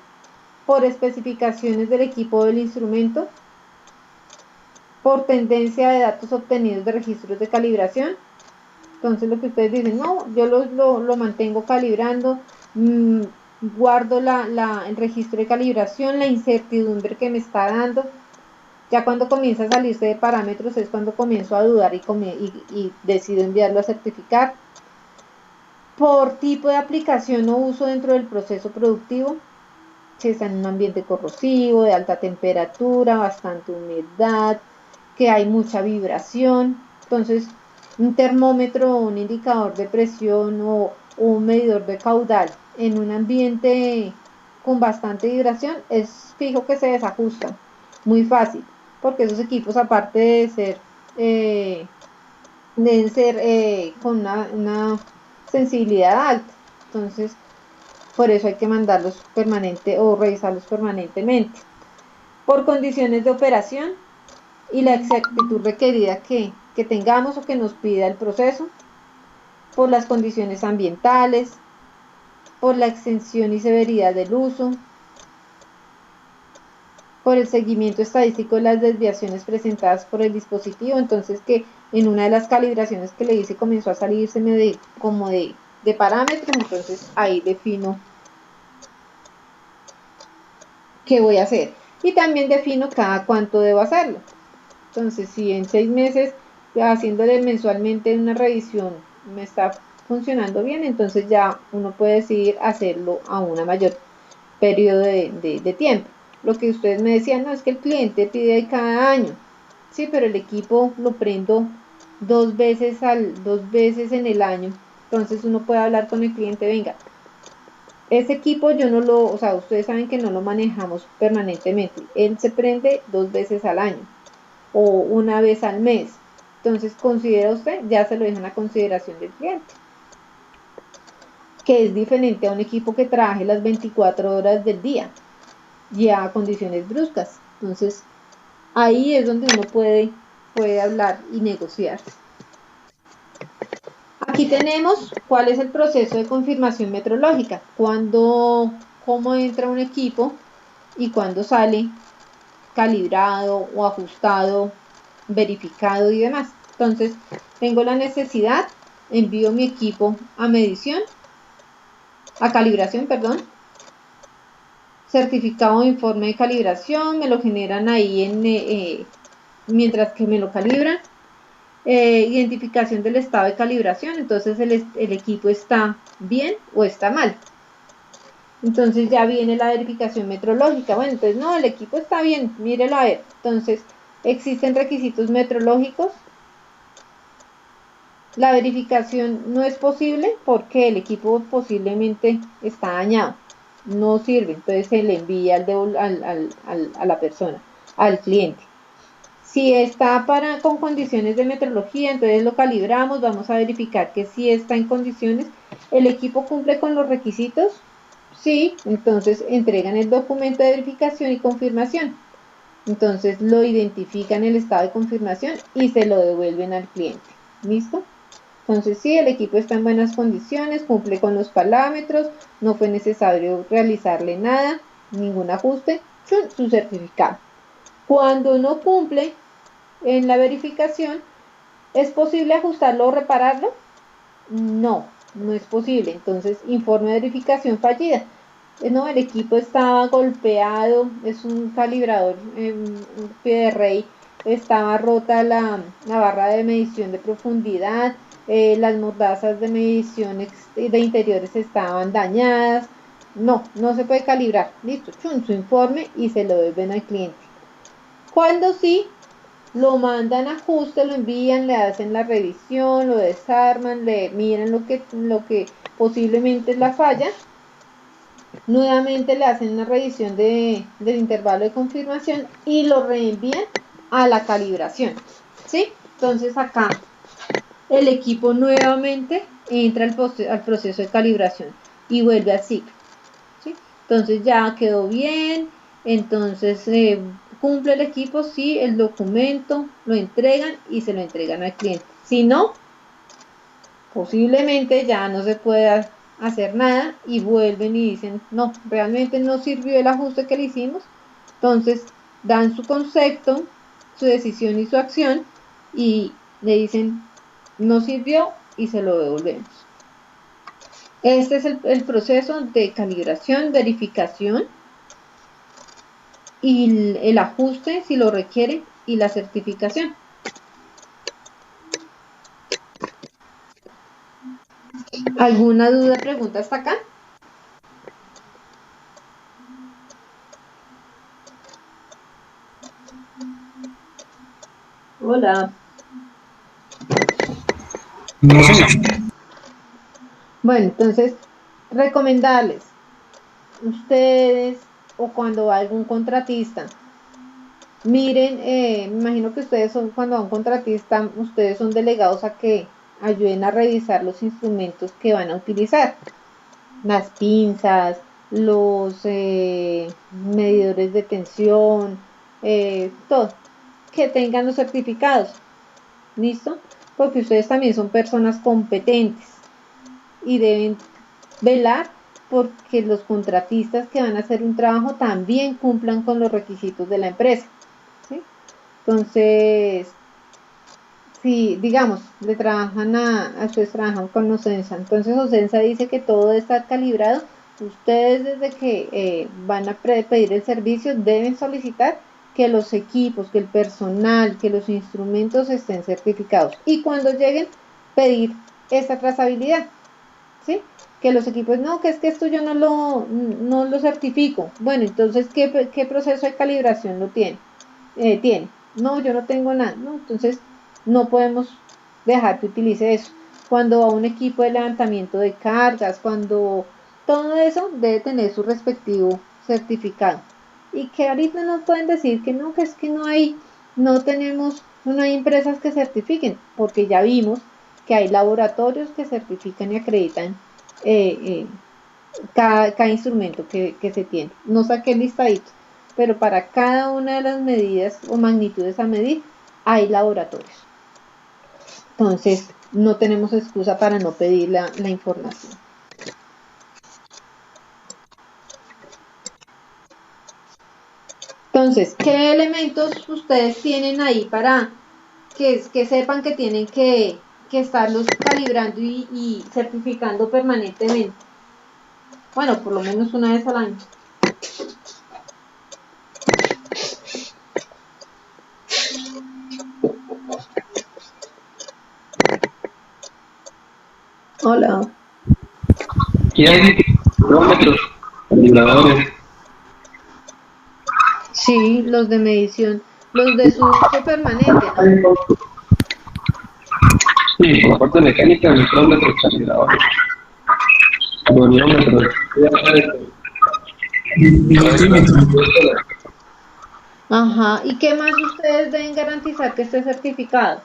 por especificaciones del equipo del instrumento, por tendencia de datos obtenidos de registros de calibración. Entonces lo que ustedes dicen, no, yo lo mantengo calibrando, guardo el registro de calibración, la incertidumbre que me está dando. Ya cuando comienza a salirse de parámetros es cuando comienzo a dudar y decido enviarlo a certificar. Por tipo de aplicación o uso dentro del proceso productivo, si está en un ambiente corrosivo, de alta temperatura, bastante humedad, que hay mucha vibración. Entonces, un termómetro o un indicador de presión o un medidor de caudal en un ambiente con bastante vibración, es fijo que se desajusta. Muy fácil, porque esos equipos, aparte de ser, deben ser con una sensibilidad alta. Entonces, por eso hay que mandarlos permanente o revisarlos permanentemente. Por condiciones de operación y la exactitud requerida que tengamos o que nos pida el proceso, por las condiciones ambientales, por la extensión y severidad del uso, por el seguimiento estadístico de las desviaciones presentadas por el dispositivo. Entonces, que en una de las calibraciones que le hice comenzó a salírseme como de parámetros, entonces ahí defino qué voy a hacer y también defino cada cuánto debo hacerlo. Entonces, si en 6 meses haciéndole mensualmente una revisión me está funcionando bien, entonces ya uno puede decidir hacerlo a una mayor periodo de tiempo. Lo que ustedes me decían, no, es que el cliente pide cada año. Sí, pero el equipo lo prendo 2 veces en el año. Entonces uno puede hablar con el cliente, venga, ese equipo yo no lo, o sea, ustedes saben que no lo manejamos permanentemente. Él se prende 2 veces al año o una vez al mes. Entonces considera usted, ya se lo dejan a consideración del cliente, que es diferente a un equipo que trabaje las 24 horas del día y a condiciones bruscas. Entonces ahí es donde uno puede hablar y negociar. Aquí tenemos cuál es el proceso de confirmación metrológica, cómo entra un equipo y cuándo sale calibrado o ajustado, verificado y demás. Entonces, tengo la necesidad, envío mi equipo a calibración, certificado de informe de calibración, me lo generan ahí mientras que me lo calibran. Identificación del estado de calibración, entonces el equipo está bien o está mal. Entonces ya viene la verificación metrológica. Bueno, entonces no, el equipo está bien, mírelo a ver. Entonces, ¿existen requisitos metrológicos? La verificación no es posible porque el equipo posiblemente está dañado, no sirve, entonces se le envía a la persona, al cliente. Si está con condiciones de metrología, entonces lo calibramos, vamos a verificar que si está en condiciones. ¿El equipo cumple con los requisitos? Sí, entonces entregan el documento de verificación y confirmación. Entonces lo identifican el estado de confirmación y se lo devuelven al cliente. ¿Listo? Entonces sí, el equipo está en buenas condiciones, cumple con los parámetros, no fue necesario realizarle nada, ningún ajuste, su certificado. Cuando no cumple en la verificación, ¿es posible ajustarlo o repararlo? No, no es posible. Entonces, informe de verificación fallida. No, el equipo estaba golpeado, es un calibrador un pie de rey, estaba rota la barra de medición de profundidad, las mordazas de medición de interiores estaban dañadas. No se puede calibrar. Listo, su informe y se lo devuelven al cliente. Cuando sí, lo mandan a ajuste, lo envían, le hacen la revisión, lo desarman, le miran lo que posiblemente es la falla, nuevamente le hacen una revisión del intervalo de confirmación y lo reenvían a la calibración, ¿sí? Entonces acá el equipo nuevamente entra al proceso de calibración y vuelve al ciclo, ¿sí? Entonces ya quedó bien, entonces cumple el equipo, sí, el documento, lo entregan y se lo entregan al cliente. Si no, posiblemente ya no se pueda hacer nada y vuelven y dicen, no, realmente no sirvió el ajuste que le hicimos. Entonces dan su concepto, su decisión y su acción y le dicen, no sirvió y se lo devolvemos. Este es el proceso de calibración, verificación y el ajuste si lo requiere y la certificación. ¿Alguna duda, pregunta hasta acá? Hola. No sé. Bueno, entonces, recomendarles, ustedes o cuando va algún contratista, miren, me imagino que ustedes son, cuando va un contratista, ustedes son delegados a que ayuden a revisar los instrumentos que van a utilizar, las pinzas, los medidores de tensión, todo, que tengan los certificados, ¿listo? Porque ustedes también son personas competentes y deben velar porque los contratistas que van a hacer un trabajo también cumplan con los requisitos de la empresa, ¿sí? Entonces, si digamos, le trabajan ustedes trabajan con Ocensa, entonces Ocensa dice que todo debe estar calibrado, ustedes desde que van a pedir el servicio deben solicitar que los equipos, que el personal, que los instrumentos estén certificados y cuando lleguen pedir esta trazabilidad, ¿sí? Que los equipos, no, que es que esto yo no lo certifico. Bueno, entonces, ¿qué proceso de calibración lo tiene? Tiene. No, yo no tengo nada. No, entonces no podemos dejar que utilice eso. Cuando va un equipo de levantamiento de cargas, cuando todo eso debe tener su respectivo certificado. Y que ahorita nos pueden decir que no, que es que no hay empresas que certifiquen, porque ya vimos que hay laboratorios que certifican y acreditan cada instrumento que se tiene. No saqué el listadito, pero para cada una de las medidas o magnitudes a medir hay laboratorios. Entonces, no tenemos excusa para no pedir la información. Entonces, ¿qué elementos ustedes tienen ahí para que sepan que tienen que estarlos calibrando y certificando permanentemente? Bueno, por lo menos una vez al año. Hola. ¿Qué hay? Kilómetros, calibradores. Sí, los de medición, los de su uso permanente, ¿no? Sí, por la parte mecánica, micrómetros, calibradores. Goniómetros. Ajá, ¿y qué más ustedes deben garantizar que esté certificado?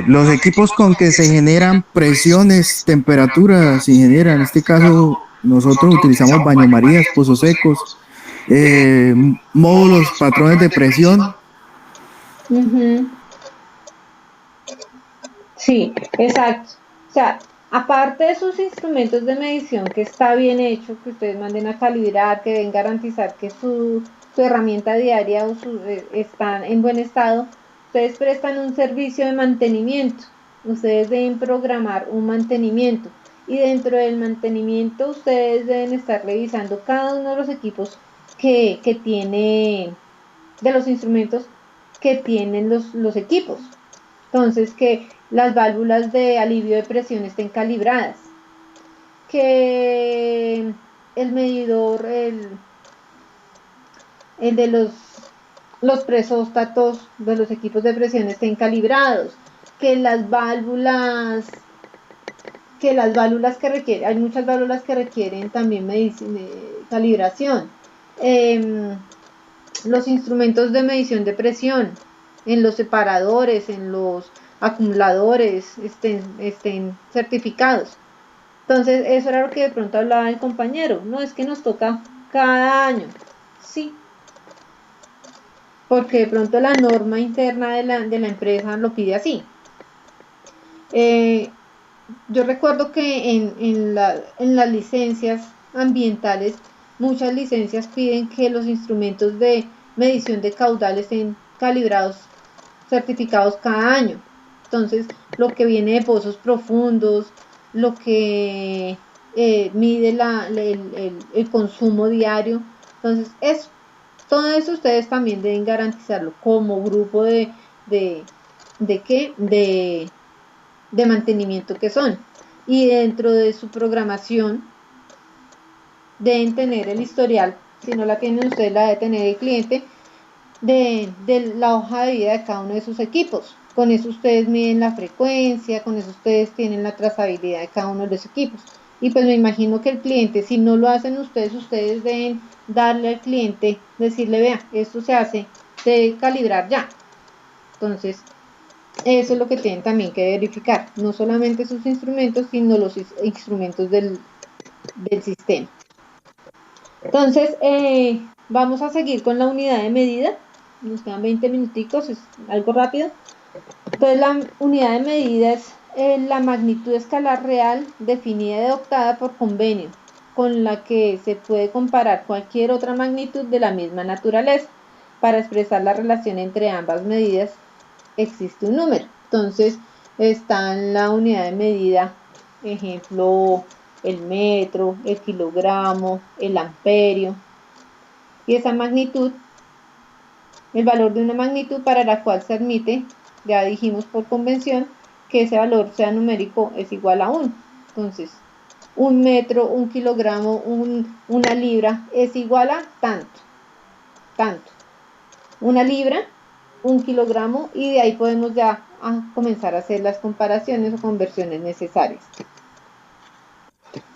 Los equipos con que se generan presiones, temperaturas, ingeniera, en este caso nosotros utilizamos baño marías, pozos secos, módulos, patrones de presión. Sí, exacto. O sea, aparte de sus instrumentos de medición que está bien hecho, que ustedes manden a calibrar, que deben garantizar que su herramienta diaria está en buen estado, ustedes prestan un servicio de mantenimiento. Ustedes deben programar un mantenimiento y dentro del mantenimiento ustedes deben estar revisando cada uno de los equipos que tiene, de los instrumentos que tienen los equipos. Entonces, que las válvulas de alivio de presión estén calibradas, que el medidor, el de los presóstatos de los equipos de presión estén calibrados, que las válvulas que requieren, hay muchas válvulas que requieren también calibración. Los instrumentos de medición de presión en los separadores, en los acumuladores estén certificados. Entonces, eso era lo que de pronto hablaba el compañero. No, es que nos toca cada año. Sí. Porque de pronto la norma interna de la empresa lo pide así. Yo recuerdo que en las licencias ambientales, muchas licencias piden que los instrumentos de medición de caudal estén calibrados, certificados cada año. Entonces, lo que viene de pozos profundos, lo que mide el consumo diario. Entonces, todo eso ustedes también deben garantizarlo como grupo de mantenimiento que son. Y dentro de su programación deben tener el historial, si no la tienen ustedes la debe tener el cliente, de la hoja de vida de cada uno de sus equipos. Con eso ustedes miden la frecuencia, con eso ustedes tienen la trazabilidad de cada uno de los equipos. Y pues me imagino que el cliente, si no lo hacen ustedes deben darle al cliente, decirle, vea, esto se hace, se debe calibrar ya. Entonces, eso es lo que tienen también que verificar, no solamente sus instrumentos, sino los instrumentos del sistema. Entonces, vamos a seguir con la unidad de medida. Nos quedan 20 minuticos, es algo rápido. Entonces, la unidad de medida es la magnitud escalar real definida y adoptada por convenio, con la que se puede comparar cualquier otra magnitud de la misma naturaleza. Para expresar la relación entre ambas medidas, existe un número. Entonces, está en la unidad de medida, ejemplo, el metro, el kilogramo, el amperio. Y esa magnitud, el valor de una magnitud para la cual se admite, ya dijimos por convención, que ese valor sea numérico es igual a 1. Entonces, un metro, un kilogramo, una libra es igual a tanto. Una libra, un kilogramo, y de ahí podemos ya comenzar a hacer las comparaciones o conversiones necesarias.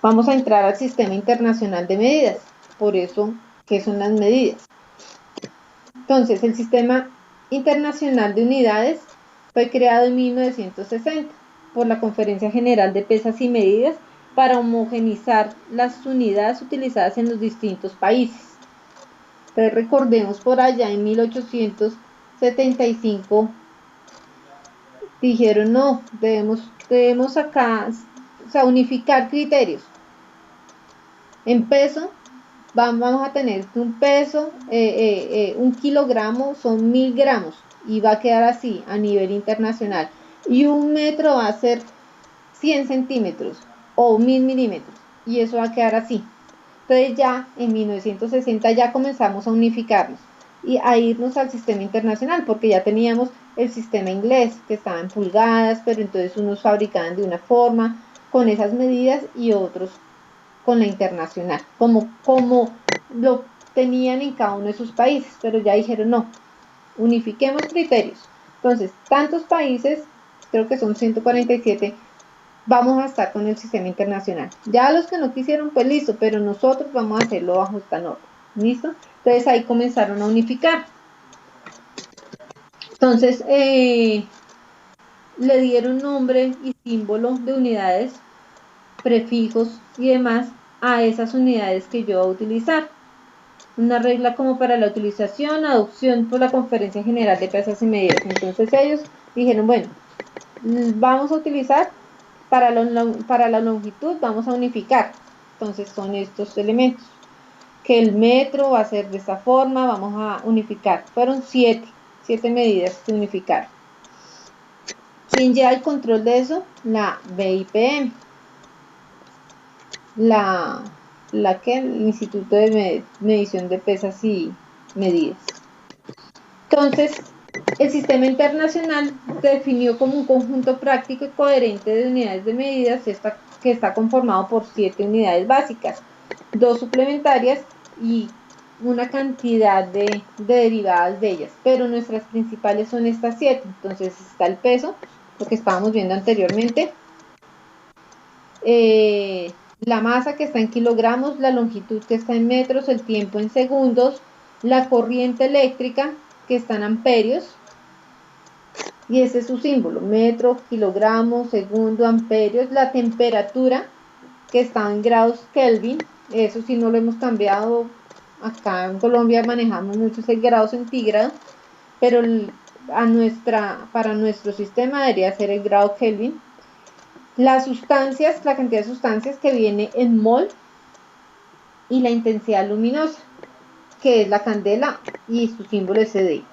Vamos a entrar al Sistema Internacional de Medidas. Por eso, ¿qué son las medidas? Entonces, el Sistema Internacional de Unidades fue creado en 1960 por la Conferencia General de Pesas y Medidas para homogeneizar las unidades utilizadas en los distintos países. Entonces, recordemos por allá en 1875 dijeron no, debemos acá, o sea, unificar criterios. En peso, vamos a tener un peso, un kilogramo son 1000 gramos y va a quedar así a nivel internacional. Y un metro va a ser 100 centímetros o 1000 milímetros y eso va a quedar así. Entonces ya en 1960 ya comenzamos a unificarnos y a irnos al sistema internacional, porque ya teníamos el sistema inglés que estaba en pulgadas, pero entonces unos fabricaban de una forma con esas medidas y otros con la internacional, como lo tenían en cada uno de sus países, pero ya dijeron no, unifiquemos criterios. Entonces, tantos países, creo que son 147, vamos a estar con el sistema internacional. Ya los que no quisieron, pues listo, pero nosotros vamos a hacerlo bajo esta norma. ¿Listo? Entonces ahí comenzaron a unificar. Entonces, le dieron nombre y símbolo de unidades, prefijos y demás a esas unidades que yo voy a utilizar. Una regla como para la utilización, adopción por la Conferencia General de Pesas y Medidas. Entonces ellos dijeron, bueno, vamos a utilizar para la longitud, vamos a unificar. Entonces son estos elementos. Que el metro va a ser de esta forma, vamos a unificar. Fueron 7 medidas que unificar. ¿Quién lleva el control de eso? La BIPM. El Instituto de Medición de Pesas y Medidas. Entonces, El sistema internacional definió como un conjunto práctico y coherente de unidades de medidas que está conformado por 7 unidades básicas, 2 suplementarias y una cantidad de derivadas de ellas, pero nuestras principales son estas 7. Entonces está el peso, lo que estábamos viendo anteriormente, la masa que está en kilogramos, la longitud que está en metros, el tiempo en segundos, la corriente eléctrica que está en amperios, y ese es su símbolo, metro, kilogramo, segundo, amperios, la temperatura que está en grados Kelvin, eso sí no lo hemos cambiado, acá en Colombia manejamos mucho ese grado centígrado, pero para nuestro sistema debería ser el grado Kelvin. Las sustancias, la cantidad de sustancias que viene en mol, y la intensidad luminosa, que es la candela y su símbolo SD.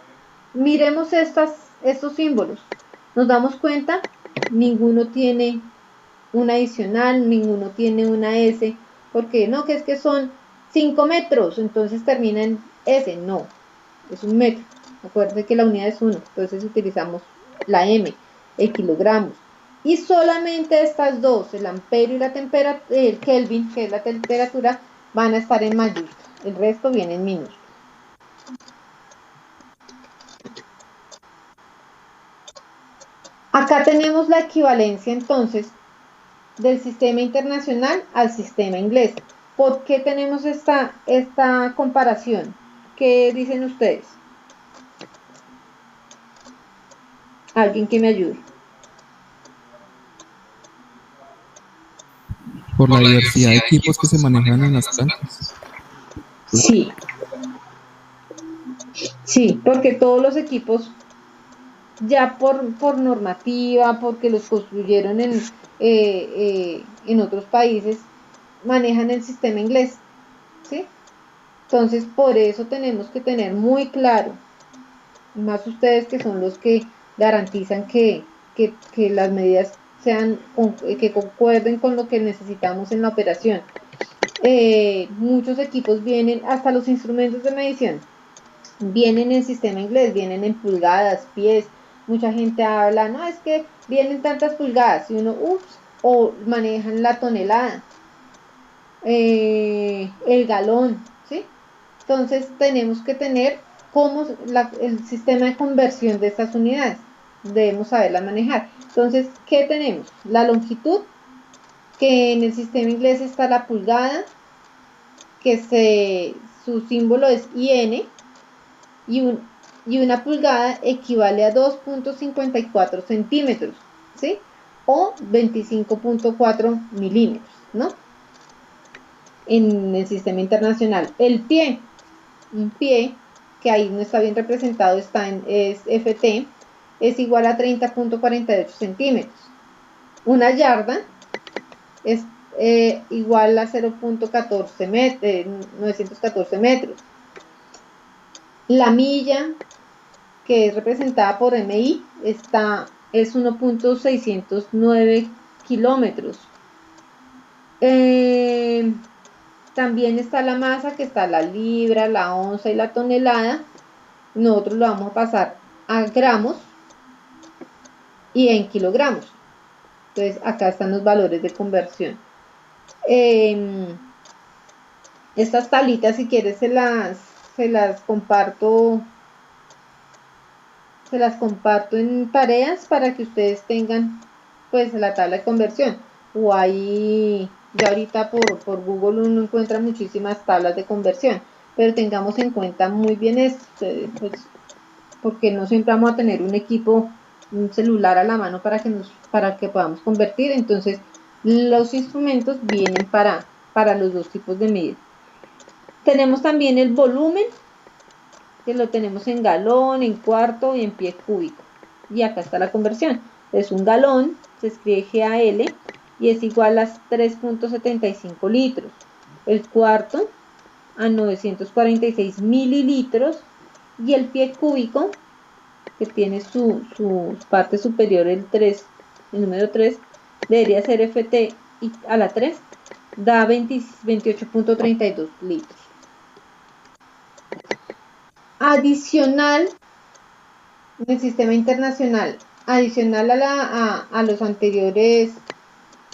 Miremos estos símbolos, nos damos cuenta, ninguno tiene una adicional, ninguno tiene una S, porque no, que es que son 5 metros, entonces termina en S, no, es un metro, acuérdense que la unidad es 1, entonces utilizamos la M, el kilogramos, y solamente estas dos, el amperio y la temperatura, el Kelvin, que es la temperatura, van a estar en mayúscula, el resto viene en minúscula. Acá tenemos la equivalencia entonces del sistema internacional al sistema inglés. ¿Por qué tenemos esta comparación? ¿Qué dicen ustedes? ¿Alguien que me ayude? Por la diversidad de equipos que se manejan en las plantas. Sí. Sí, porque todos los equipos ya por normativa, porque los construyeron en otros países, manejan el sistema inglés, ¿sí? Entonces, por eso tenemos que tener muy claro, más ustedes que son los que garantizan que las medidas que concuerden con lo que necesitamos en la operación. Muchos equipos vienen, hasta los instrumentos de medición, vienen en sistema inglés, vienen en pulgadas, pies. Mucha gente habla, no, es que vienen tantas pulgadas, y uno, o manejan la tonelada, el galón, ¿sí? Entonces tenemos que tener el sistema de conversión de estas unidades, debemos saberlas manejar. Entonces, ¿qué tenemos? La longitud, que en el sistema inglés está la pulgada, que su símbolo es IN, y una pulgada equivale a 2.54 centímetros, ¿sí? O 25.4 milímetros, ¿no? En el sistema internacional. El pie, un pie, que ahí no está bien representado, es FT, es igual a 30.48 centímetros. Una yarda es igual a 914 metros. La milla, que es representada por MI, es 1.609 kilómetros. También está la masa, que está la libra, la onza y la tonelada. Nosotros lo vamos a pasar a gramos y en kilogramos. Entonces acá están los valores de conversión. Estas tablitas, si quieres, se las comparto en tareas para que ustedes tengan pues la tabla de conversión, o ahí ya ahorita por Google uno encuentra muchísimas tablas de conversión, pero tengamos en cuenta muy bien esto, pues, porque no siempre vamos a tener un celular a la mano para que podamos convertir. Entonces los instrumentos vienen para los dos tipos de medida. Tenemos también el volumen, que lo tenemos en galón, en cuarto y en pie cúbico. Y acá está la conversión. Es un galón, se escribe GAL y es igual a 3.75 litros. El cuarto a 946 mililitros. Y el pie cúbico, que tiene su parte superior, el número 3, debería ser FT y a la 3, da 28.32 litros. Adicional en el sistema internacional, adicional a los anteriores,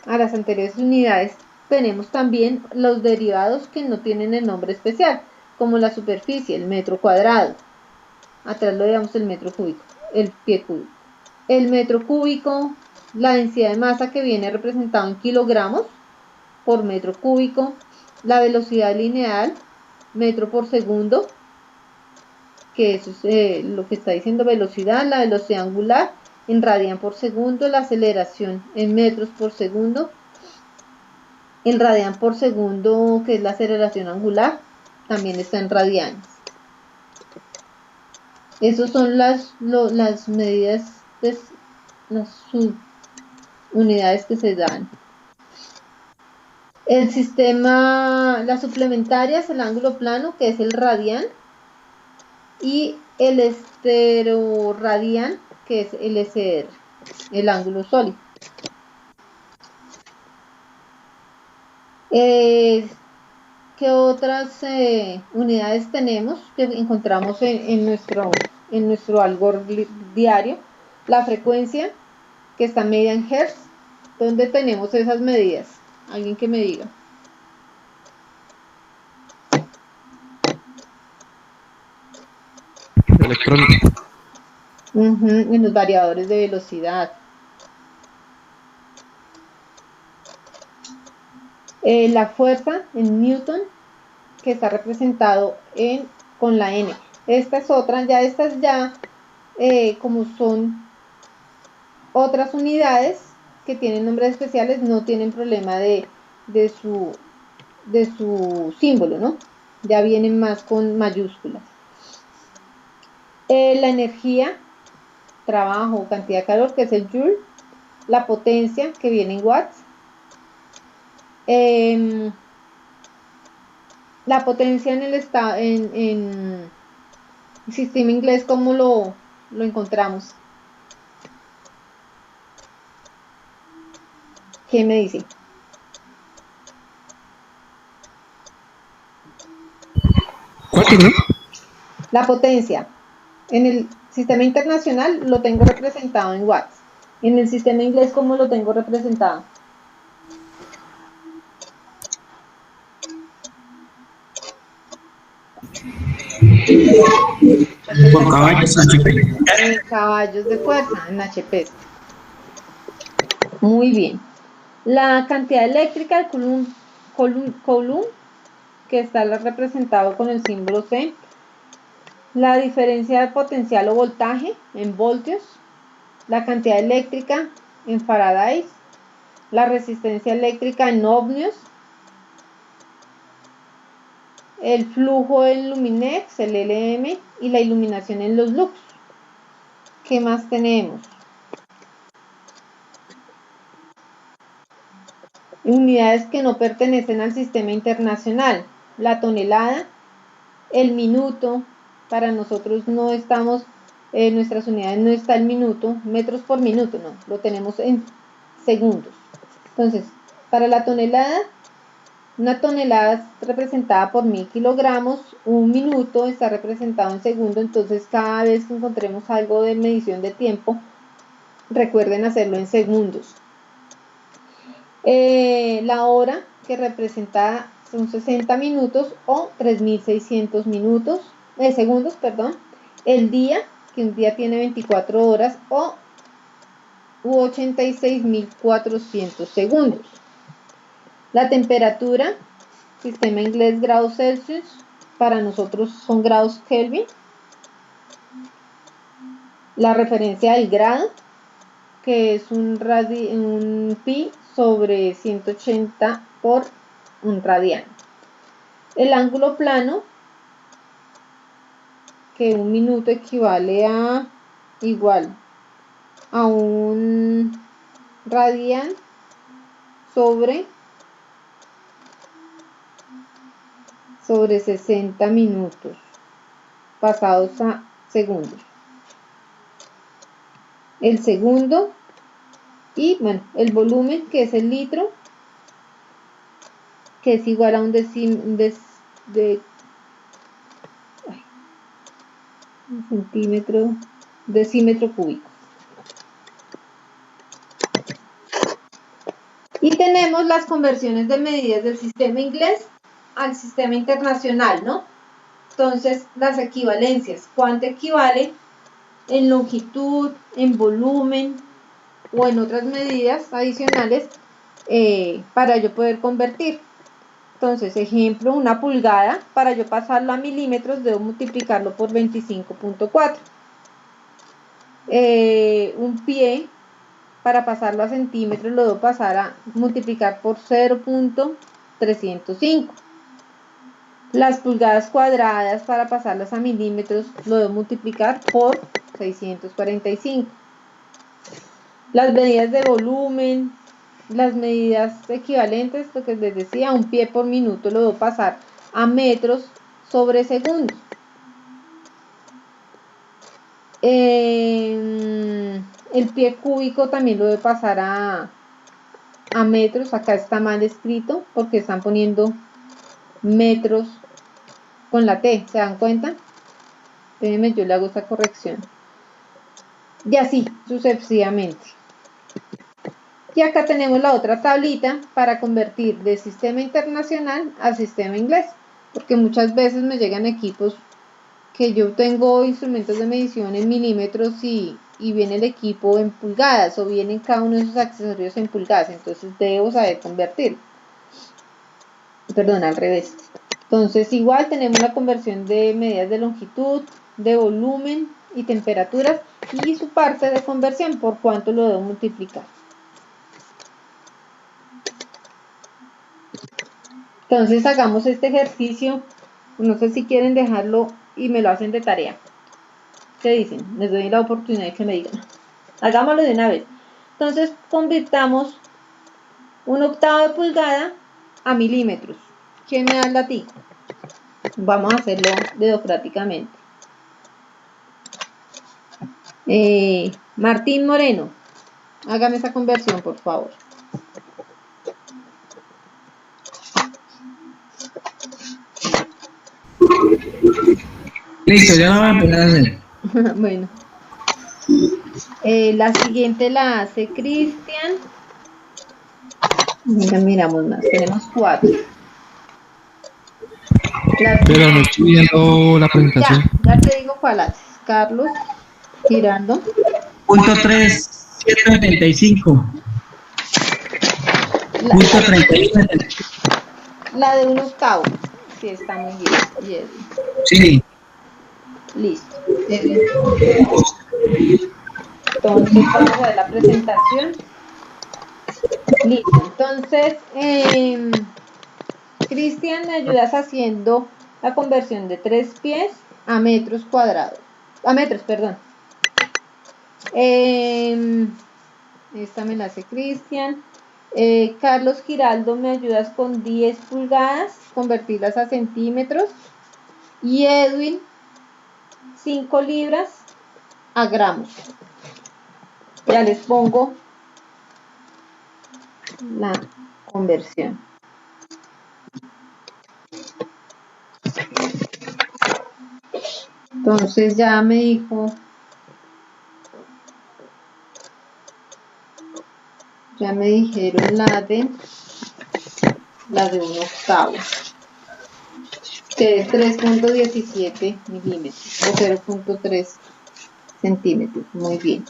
a las anteriores unidades, tenemos también los derivados que no tienen el nombre especial, como la superficie, el metro cuadrado. Atrás lo llamamos el metro cúbico, el pie cúbico. El metro cúbico, la densidad de masa que viene representado en kilogramos por metro cúbico, la velocidad lineal, metro por segundo, que eso es lo que está diciendo velocidad, la velocidad angular en radian por segundo, la aceleración en metros por segundo, el radian por segundo, que es la aceleración angular, también está en radianes. Esas son las medidas, las subunidades que se dan. El sistema, las suplementarias, el ángulo plano, que es el radian, y el esteroradian, que es el SR, el ángulo sólido. ¿Qué otras unidades tenemos que encontramos en nuestro algor diario? La frecuencia, que está medida en hertz. ¿Dónde tenemos esas medidas? Alguien que me diga. Electrónica. En los variadores de velocidad. La fuerza en Newton, que está representado con la N. Esta es otra, estas como son otras unidades que tienen nombres especiales, no tienen problema de su símbolo, ¿no? Ya vienen más con mayúsculas. La energía, trabajo o cantidad de calor, que es el joule. La potencia, que viene en watts. La potencia en el sistema inglés, ¿cómo lo encontramos? ¿Qué me dice? ¿Cuál, perdón? La potencia. En el sistema internacional lo tengo representado en watts. En el sistema inglés, ¿cómo lo tengo representado? Por caballos, HP. En caballos de fuerza, en HP. Muy bien. La cantidad eléctrica, el coulomb, que está representado con el símbolo C. La diferencia de potencial o voltaje en voltios. La cantidad eléctrica en farads. La resistencia eléctrica en ohmios. El flujo en luminex, el LM, y la iluminación en los lux. ¿Qué más tenemos? Unidades que no pertenecen al sistema internacional. La tonelada, el minuto, para nosotros no estamos, en nuestras unidades no está el minuto, metros por minuto, no, lo tenemos en segundos. Entonces, para la tonelada, una tonelada es representada por 1000 kilogramos, un minuto está representado en segundo, entonces cada vez que encontremos algo de medición de tiempo, recuerden hacerlo en segundos. La hora, que representa son 60 minutos o 3600 segundos, perdón. El día, que un día tiene 24 horas u 86.400 segundos. La temperatura, sistema inglés grados Celsius, para nosotros son grados Kelvin. La referencia del grado, que es un pi sobre 180 por un radian. El ángulo plano, que un minuto equivale a igual a un radian sobre 60 minutos pasados a segundos. El segundo, y bueno, el volumen, que es el litro, que es igual a un centímetro decímetro cúbico. Y tenemos las conversiones de medidas del sistema inglés al sistema internacional, ¿no? Entonces, las equivalencias, ¿cuánto equivale en longitud, en volumen o en otras medidas adicionales para yo poder convertir? Entonces, ejemplo, una pulgada, para yo pasarlo a milímetros debo multiplicarlo por 25.4. Un pie, para pasarlo a centímetros lo debo pasar a multiplicar por 0.305. Las pulgadas cuadradas, para pasarlas a milímetros lo debo multiplicar por 645. Las medidas de volumen, las medidas equivalentes, lo que les decía, un pie por minuto lo debo pasar a metros sobre segundos. El pie cúbico también lo debo pasar a metros. Acá está mal escrito porque están poniendo metros con la T, ¿se dan cuenta? Déjenme, yo le hago esta corrección. Y así sucesivamente. Y acá tenemos la otra tablita para convertir de sistema internacional al sistema inglés, porque muchas veces me llegan equipos que yo tengo instrumentos de medición en milímetros y viene el equipo en pulgadas, o vienen cada uno de esos accesorios en pulgadas, entonces debo saber convertir. Perdón, al revés. Entonces igual tenemos la conversión de medidas de longitud, de volumen y temperaturas, y su parte de conversión, por cuánto lo debo multiplicar. Entonces hagamos este ejercicio, no sé si quieren dejarlo y me lo hacen de tarea. ¿Qué dicen? Les doy la oportunidad de que me digan. Hagámoslo de una vez. Entonces convirtamos 1/8 de pulgada a milímetros. ¿Quién me da el latigo? Vamos a hacerlo dedocráticamente. Martín Moreno, hágame esa conversión, por favor. Listo, ya lo voy a empezar a hacer. Bueno. La siguiente la hace Cristian. Ya miramos más, tenemos 4. Pero no estoy viendo la presentación. Ya te digo cuál haces. Carlos, girando. Punto 3.775. Punto 31. La de 1/8. Sí, está muy bien. Yes. Sí. Listo. Entonces vamos a ver la presentación. Listo. Entonces, Cristian, me ayudas haciendo la conversión de 3 pies a metros cuadrados. A metros, perdón. Esta me la hace Cristian. Carlos Giraldo, me ayudas con 10 pulgadas, convertirlas a centímetros. Y Edwin, 5 libras a gramos. Ya les pongo la conversión. Entonces ya me dijo, ya me dijeron la de 1/8, que es 3.17 milímetros o 0.3 centímetros. Muy bien.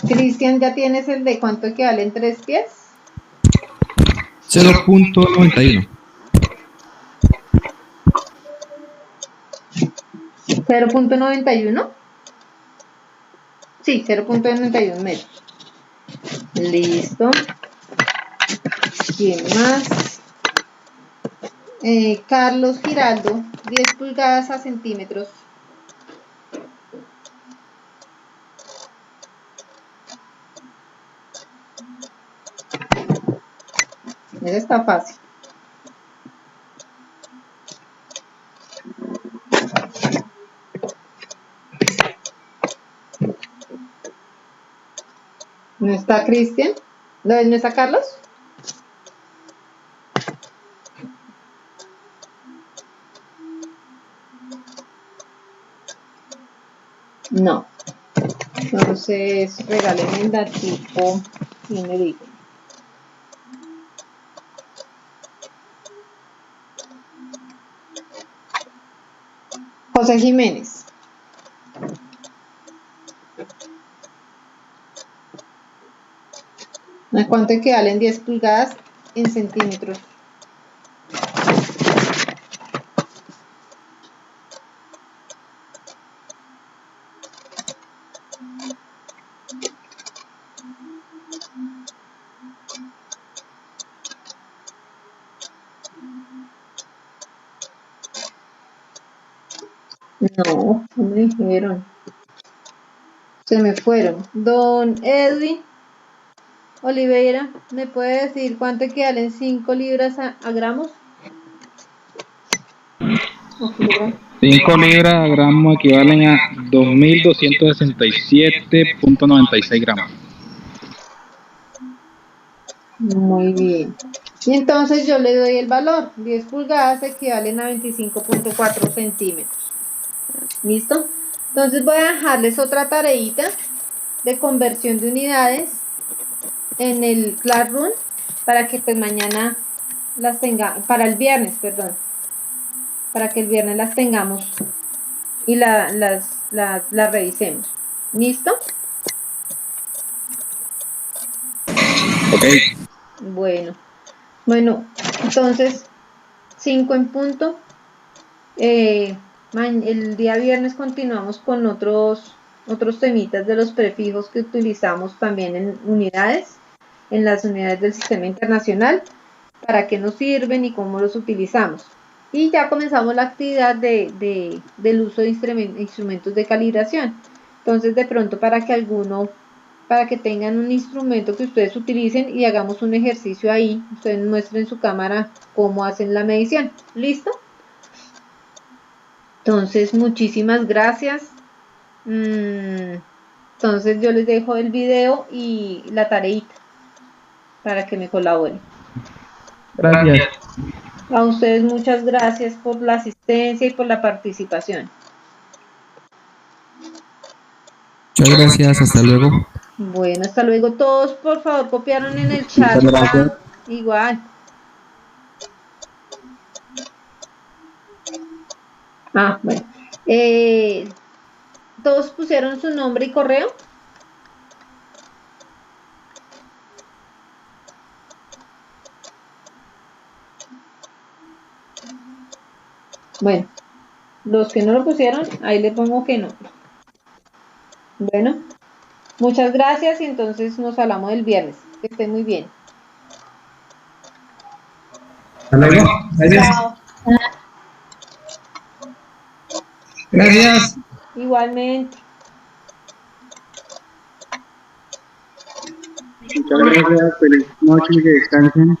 Cristian, ¿ya tienes el de cuánto equivale en 3 pies? 0.91. 0.91. Sí, 0.91 metros. Listo. ¿Quién más? Carlos Giraldo, 10 pulgadas a centímetros. Eso está fácil. ¿No está Cristian? ¿No está Carlos? No. Entonces, regálenme el datico y me digan. José Jiménez. ¿A cuánto equivalen 10 pulgadas en centímetros? No, no me dijeron. Se me fueron. Don Edwin Oliveira, ¿me puede decir cuánto equivalen 5 libras a gramos? 5 libras a gramo equivalen a 2.267.96 gramos. Muy bien. Y entonces yo le doy el valor. 10 pulgadas equivalen a 25.4 centímetros. ¿Listo? Entonces voy a dejarles otra tareita de conversión de unidades en el Classroom para que pues mañana las tenga, para el viernes, perdón, para que el viernes las tengamos y las revisemos. ¿Listo? Ok. Bueno, entonces 5 en punto. El día viernes continuamos con otros temitas de los prefijos que utilizamos también en unidades, en las unidades del sistema internacional, para qué nos sirven y cómo los utilizamos. Y ya comenzamos la actividad del uso de instrumentos de calibración. Entonces, de pronto, para que tengan un instrumento que ustedes utilicen y hagamos un ejercicio ahí, ustedes muestren en su cámara cómo hacen la medición. ¿Listo? Entonces, muchísimas gracias. Entonces, yo les dejo el video y la tareita para que me colaboren. Gracias. A ustedes muchas gracias por la asistencia y por la participación. Muchas gracias, hasta luego. Bueno, hasta luego. Todos, por favor, copiaron en el chat. Muchas gracias. Igual. Bueno. ¿Todos pusieron su nombre y correo? Bueno, los que no lo pusieron, ahí le pongo que no. Bueno, muchas gracias y entonces nos hablamos el viernes. Que estén muy bien. Hasta luego. Gracias. Chao. Gracias. Igualmente. Muchas gracias. Feliz noche y que descansen.